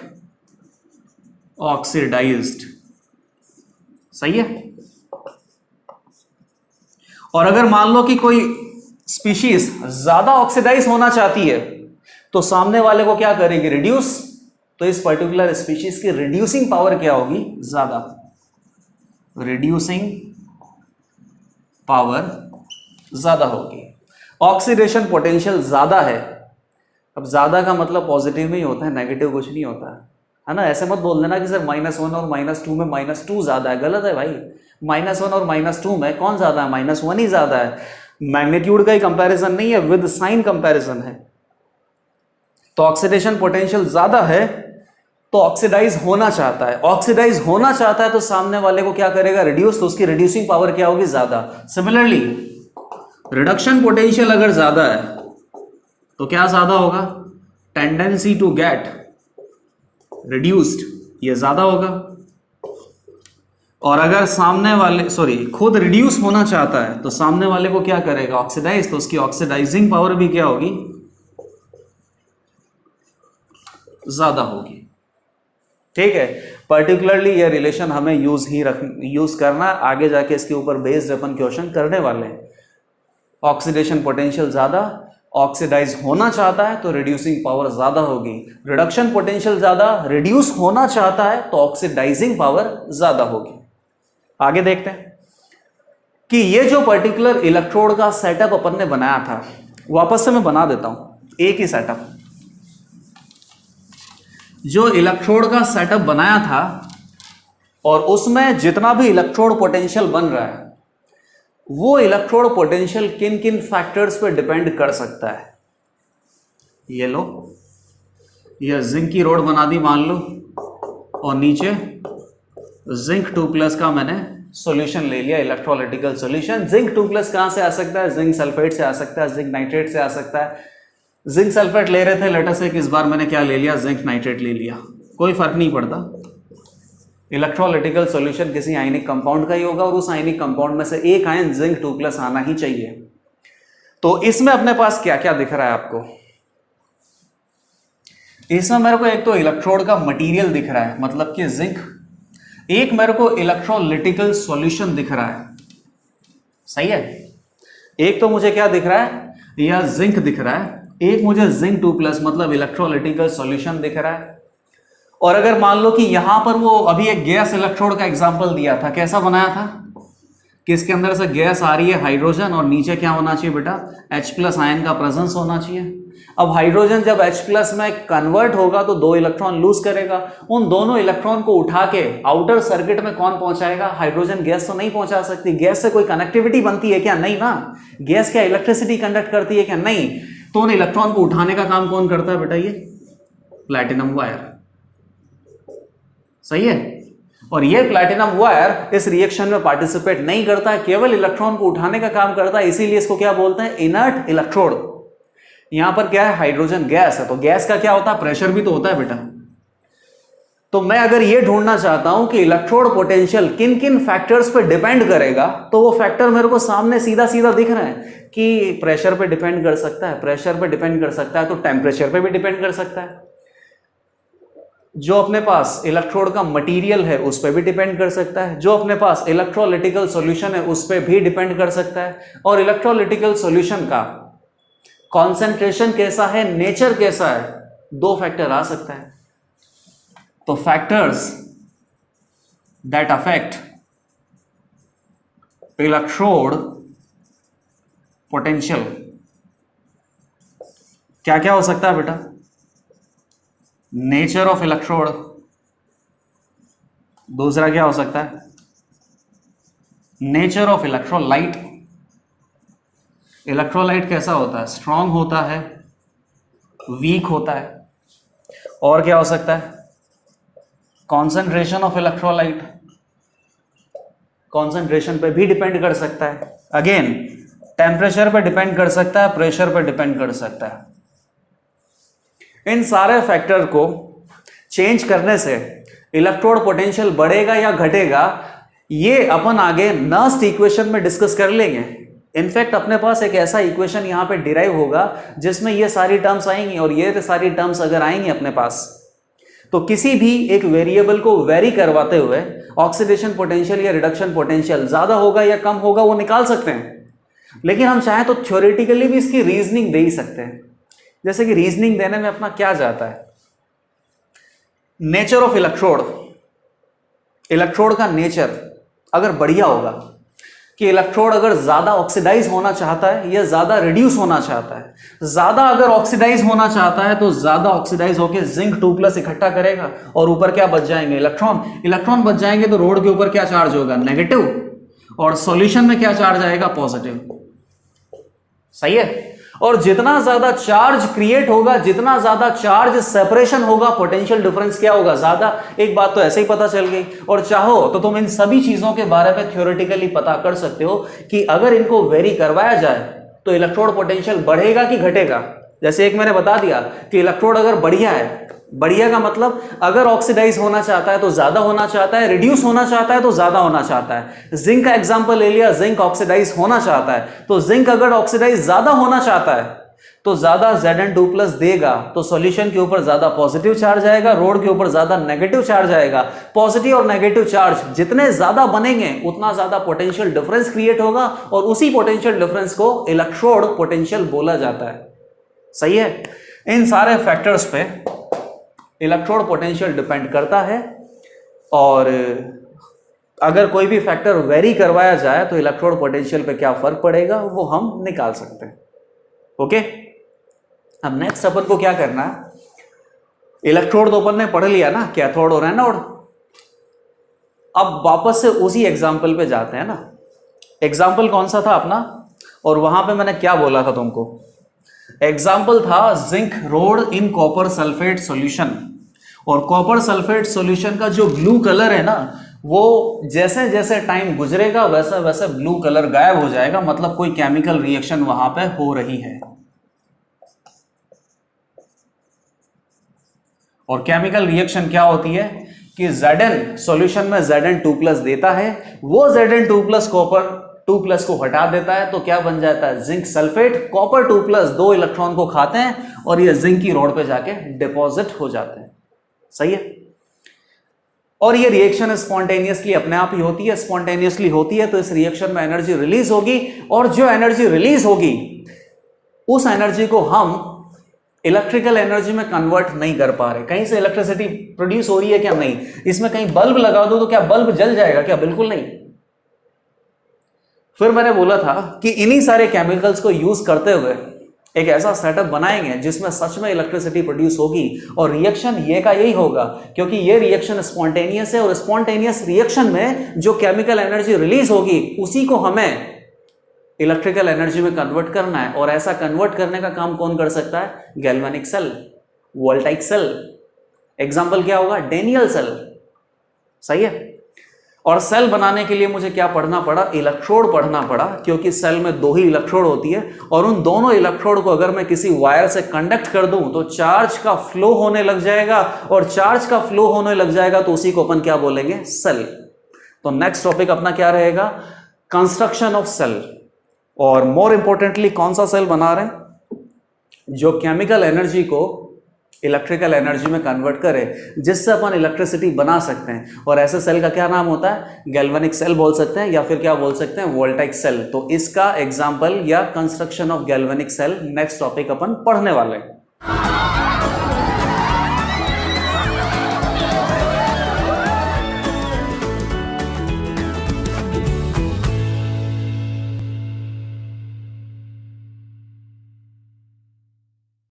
ऑक्सीडाइज्ड। सही है। और अगर मान लो कि कोई स्पीशीज ज्यादा ऑक्सीडाइज होना चाहती है तो सामने वाले को क्या करेगी, रिड्यूस। तो इस पर्टिकुलर स्पीशीज की रिड्यूसिंग पावर क्या होगी, ज्यादा, रिड्यूसिंग पावर ज्यादा होगी। ऑक्सीडेशन पोटेंशियल ज्यादा है, अब ज्यादा का मतलब पॉजिटिव में ही होता है, नेगेटिव कुछ नहीं होता है ना। ऐसे मत बोल देना कि सर -1 और -2 में -2 ज्यादा है, गलत है भाई। -1 और -2 में कौन ज्यादा है, -1 ही ज्यादा है। मैग्नीट्यूड का ही कंपैरिजन नहीं है, विद साइन कंपैरिजन है। तो ऑक्सीडेशन पोटेंशियल ज्यादा है तो ऑक्सीडाइज होना चाहता है, ऑक्सीडाइज होना चाहता है तो सामने वाले को क्या करेगा, रिड्यूस। तो उसकी रिड्यूसिंग पावर क्या होगी, ज्यादा। सिमिलरली रिडक्शन पोटेंशियल अगर ज्यादा है तो क्या ज्यादा होगा, टेंडेंसी टू गेट रिड्यूस्ड, ये ज्यादा होगा। और अगर सामने वाले खुद रिड्यूस होना चाहता है तो सामने वाले को क्या करेगा, ऑक्सीडाइज। तो उसकी ऑक्सीडाइजिंग पावर भी क्या होगी, ज्यादा होगी। ठीक है। पर्टिकुलरली ये रिलेशन हमें यूज करना, आगे जाके इसके ऊपर बेस्ड अपन क्वेश्चन करने वाले हैं। ऑक्सीडेशन पोटेंशियल ज्यादा, ऑक्सीडाइज होना चाहता है तो रिड्यूसिंग पावर ज्यादा होगी। रिडक्शन पोटेंशियल ज्यादा, रिड्यूस होना चाहता है तो ऑक्सीडाइजिंग पावर ज्यादा होगी। आगे देखते हैं कि ये जो पर्टिकुलर इलेक्ट्रोड का सेटअप अपन ने बनाया था, वापस से मैं बना देता हूं एक ही सेटअप। जो इलेक्ट्रोड का सेटअप बनाया था और उसमें जितना भी इलेक्ट्रोड पोटेंशियल बन रहा है वो इलेक्ट्रोड पोटेंशियल किन किन फैक्टर्स पे डिपेंड कर सकता है। ये लो, ये जिंक की रोड बना दी मान लो, और नीचे जिंक 2+ का मैंने सॉल्यूशन ले लिया, इलेक्ट्रोलाइटिकल सॉल्यूशन। जिंक 2+ कहां से आ सकता है, जिंक सल्फेट से आ सकता है, जिंक नाइट्रेट से आ सकता है। जिंक सल्फेट ले रहे थे लेटर से, इस बार मैंने क्या ले लिया, जिंक नाइट्रेट ले लिया, कोई फर्क नहीं पड़ता। इलेक्ट्रोलिटिकल सॉल्यूशन किसी आयनिक कंपाउंड का ही होगा और उस आयनिक कंपाउंड में से एक आयन जिंक 2+ आना ही चाहिए। तो इसमें अपने पास क्या क्या दिख रहा है आपको? इसमें मेरे को एक तो इलेक्ट्रोड का मटेरियल दिख रहा है, मतलब कि जिंक। एक मेरे को इलेक्ट्रोलिटिकल सॉल्यूशन दिख रहा है, सही है। एक तो मुझे क्या दिख रहा है, यह जिंक दिख रहा है। एक मुझे जिंक 2+ मतलब इलेक्ट्रोलिटिकल सॉल्यूशन दिख रहा है। और अगर मान लो कि यहां पर वो अभी एक गैस इलेक्ट्रोड का एग्जांपल दिया था, कैसा बनाया था कि इसके अंदर से गैस आ रही है हाइड्रोजन और नीचे क्या होना चाहिए बेटा, H+ आयन का प्रेजेंस होना चाहिए। अब हाइड्रोजन जब H+ में कन्वर्ट होगा तो 2 इलेक्ट्रॉन लूज करेगा। उन दोनों इलेक्ट्रॉन को उठा के आउटर सर्किट में कौन पहुंचाएगा? हाइड्रोजन। गैस तो नहीं पहुंचा सकती, गैस से कोई कनेक्टिविटी बनती है क्या? नहीं ना। गैस क्या इलेक्ट्रिसिटी कंडक्ट करती है क्या? नहीं। तो उन इलेक्ट्रॉन को उठाने का काम कौन करता है बेटा? ये प्लैटिनम वायर, सही है। और ये प्लैटिनम वायर इस रिएक्शन में पार्टिसिपेट नहीं करता है, केवल इलेक्ट्रॉन को उठाने का काम करता है। इसीलिए इसको क्या बोलते हैं? Inert electrode. यहां पर क्या है? हाइड्रोजन गैस है, तो गैस का क्या होता है? प्रेशर भी तो होता है बेटा। तो मैं अगर ये ढूंढना चाहता हूं कि इलेक्ट्रोड पोटेंशियल किन किन फैक्टर्स पे डिपेंड करेगा, तो वो फैक्टर मेरे को सामने सीधा सीधा दिख रहे हैं कि प्रेशर पे डिपेंड कर सकता है, प्रेशर पे डिपेंड कर सकता है, तो टेम्परेचर पे भी डिपेंड कर सकता है। जो अपने पास इलेक्ट्रोड का मटेरियल है उस पर भी डिपेंड कर सकता है, जो अपने पास इलेक्ट्रोलिटिकल सॉल्यूशन है उस पर भी डिपेंड कर सकता है। और इलेक्ट्रोलिटिकल सॉल्यूशन का कॉन्सेंट्रेशन कैसा है, नेचर कैसा है, 2 फैक्टर आ सकता है। तो factors that affect electrode potential क्या क्या हो सकता है बेटा? नेचर ऑफ इलेक्ट्रोड, दूसरा क्या हो सकता है? Nature of electrolyte. इलेक्ट्रोलाइट कैसा होता है? स्ट्रांग होता है, वीक होता है। और क्या हो सकता है? कॉन्सेंट्रेशन ऑफ इलेक्ट्रोलाइट, कॉन्सेंट्रेशन पे भी डिपेंड कर सकता है। अगेन टेम्परेचर पे डिपेंड कर सकता है, प्रेशर पे डिपेंड कर सकता है। इन सारे फैक्टर को चेंज करने से इलेक्ट्रोड पोटेंशियल बढ़ेगा या घटेगा, ये अपन आगे नर्स्ट इक्वेशन में डिस्कस कर लेंगे। इनफैक्ट अपने पास एक ऐसा इक्वेशन यहां पे डिराइव होगा जिसमें ये सारी टर्म्स आएंगी, और ये सारी टर्म्स अगर आएंगी अपने पास, तो किसी भी एक वेरिएबल को वेरी करवाते हुए ऑक्सीडेशन पोटेंशियल या रिडक्शन पोटेंशियल ज्यादा होगा या कम होगा वो निकाल सकते हैं। लेकिन हम चाहें तो थ्योरेटिकली भी इसकी रीजनिंग दे ही सकते हैं। जैसे कि रीजनिंग देने में अपना क्या जाता है? नेचर ऑफ इलेक्ट्रोड, इलेक्ट्रोड का नेचर अगर बढ़िया होगा कि इलेक्ट्रोड अगर ज्यादा ऑक्सीडाइज होना चाहता है या ज्यादा रिड्यूस होना चाहता है, ज्यादा अगर ऑक्सीडाइज होना चाहता है तो ज्यादा ऑक्सीडाइज होकर जिंक 2+ इकट्ठा करेगा और ऊपर क्या बच जाएंगे? इलेक्ट्रॉन। इलेक्ट्रॉन बच जाएंगे तो रोड के ऊपर क्या चार्ज होगा? नेगेटिव। और सॉल्यूशन में क्या चार्ज आएगा? पॉजिटिव। सही है। और जितना ज्यादा चार्ज क्रिएट होगा, जितना ज्यादा चार्ज सेपरेशन होगा, पोटेंशियल डिफरेंस क्या होगा? ज्यादा। एक बात तो ऐसे ही पता चल गई। और चाहो तो तुम इन सभी चीजों के बारे में थ्योरेटिकली पता कर सकते हो कि अगर इनको वेरी करवाया जाए तो इलेक्ट्रोड पोटेंशियल बढ़ेगा कि घटेगा। जैसे एक मैंने बता दिया कि इलेक्ट्रोड अगर बढ़िया है, बढ़िया का मतलब अगर ऑक्सीडाइज होना चाहता है तो ज्यादा होना चाहता है, रिड्यूस होना चाहता है तो ज्यादा होना चाहता है। जिंक का एग्जांपल ले लिया, जिंक ऑक्सीडाइज होना चाहता है, तो जिंक अगर ऑक्सीडाइज ज्यादा होना चाहता है तो ज्यादा Zn2+ देगा, तो सॉल्यूशन के ऊपर ज्यादा पॉजिटिव चार्ज आएगा, रोड के ऊपर ज्यादा नेगेटिव चार्ज आएगा। पॉजिटिव और नेगेटिव चार्ज जितने ज्यादा बनेंगे उतना ज्यादा पोटेंशियल डिफरेंस क्रिएट होगा, और उसी पोटेंशियल डिफरेंस को इलेक्ट्रोड पोटेंशियल बोला जाता है। सही है। इन सारे फैक्टर्स पे इलेक्ट्रोड पोटेंशियल डिपेंड करता है, और अगर कोई भी फैक्टर वेरी करवाया जाए तो इलेक्ट्रोड पोटेंशियल पे क्या फर्क पड़ेगा वो हम निकाल सकते हैं। ओके। अब नेक्स्ट अपन को क्या करना है? इलेक्ट्रोड तो अपन ने पढ़ लिया ना, कैथोड और एनोड। अब वापस से उसी एग्जाम्पल पे जाते हैं ना। एग्जाम्पल कौन सा था अपना, और वहां पे मैंने क्या बोला था तुमको? एग्जाम्पल था zinc road in copper sulphate solution. और कॉपर सल्फेट सॉल्यूशन का जो ब्लू कलर है ना, वो जैसे जैसे टाइम गुजरेगा वैसे वैसे ब्लू कलर गायब हो जाएगा, मतलब कोई केमिकल रिएक्शन वहां पे हो रही है। और केमिकल रिएक्शन क्या होती है कि Zn सॉल्यूशन में Zn2+ देता है, वो Zn2+ कॉपर 2+ को हटा देता है, तो क्या बन जाता है जिंक सल्फेट। कॉपर 2+ 2 इलेक्ट्रॉन को खाते हैं और ये जिंक की रॉड पे जाके डिपॉजिट हो जाते हैं। सही है। और ये रिएक्शन स्पॉन्टेनियसली अपने आप ही होती है, स्पॉन्टेनियसली होती है, तो इस रिएक्शन में एनर्जी रिलीज होगी और जो एनर्जी रिलीज होगी उस एनर्जी को हम इलेक्ट्रिकल एनर्जी में कन्वर्ट नहीं कर पा रहे। कहीं से इलेक्ट्रिसिटी प्रोड्यूस हो रही है क्या? नहीं। इसमें कहीं बल्ब लगा दो तो क्या बल्ब जल जाएगा क्या? बिल्कुल नहीं। फिर मैंने बोला था कि इन्हीं सारे केमिकल्स को यूज करते हुए एक ऐसा सेटअप बनाएंगे जिसमें सच में इलेक्ट्रिसिटी प्रोड्यूस होगी और रिएक्शन ये का यही होगा, क्योंकि ये रिएक्शन स्पॉन्टेनियस है और स्पॉन्टेनियस रिएक्शन में जो केमिकल एनर्जी रिलीज होगी उसी को हमें इलेक्ट्रिकल एनर्जी में कन्वर्ट करना है। और ऐसा कन्वर्ट करने का काम कौन कर सकता है? Galvanic cell, voltaic cell. Example क्या होगा? Daniell cell. सही है। और सेल बनाने के लिए मुझे क्या पढ़ना पड़ा? इलेक्ट्रोड पढ़ना पड़ा, क्योंकि सेल में 2 ही इलेक्ट्रोड होती है और उन दोनों इलेक्ट्रोड को अगर मैं किसी वायर से कंडक्ट कर दूं तो चार्ज का फ्लो होने लग जाएगा, और चार्ज का फ्लो होने लग जाएगा तो उसी को अपन क्या बोलेंगे? सेल। तो नेक्स्ट टॉपिक अपना क्या रहेगा? Construction of cell. और मोर इंपॉर्टेंटली कौन सा सेल बना रहे हैं? जो केमिकल एनर्जी को इलेक्ट्रिकल एनर्जी में कन्वर्ट करे, जिससे अपन इलेक्ट्रिसिटी बना सकते हैं। और ऐसे सेल का क्या नाम होता है? गैल्वेनिक सेल बोल सकते हैं, या फिर क्या बोल सकते हैं? Voltaic cell. तो इसका एग्जांपल या construction of galvanic cell next topic अपन पढ़ने वाले हैं।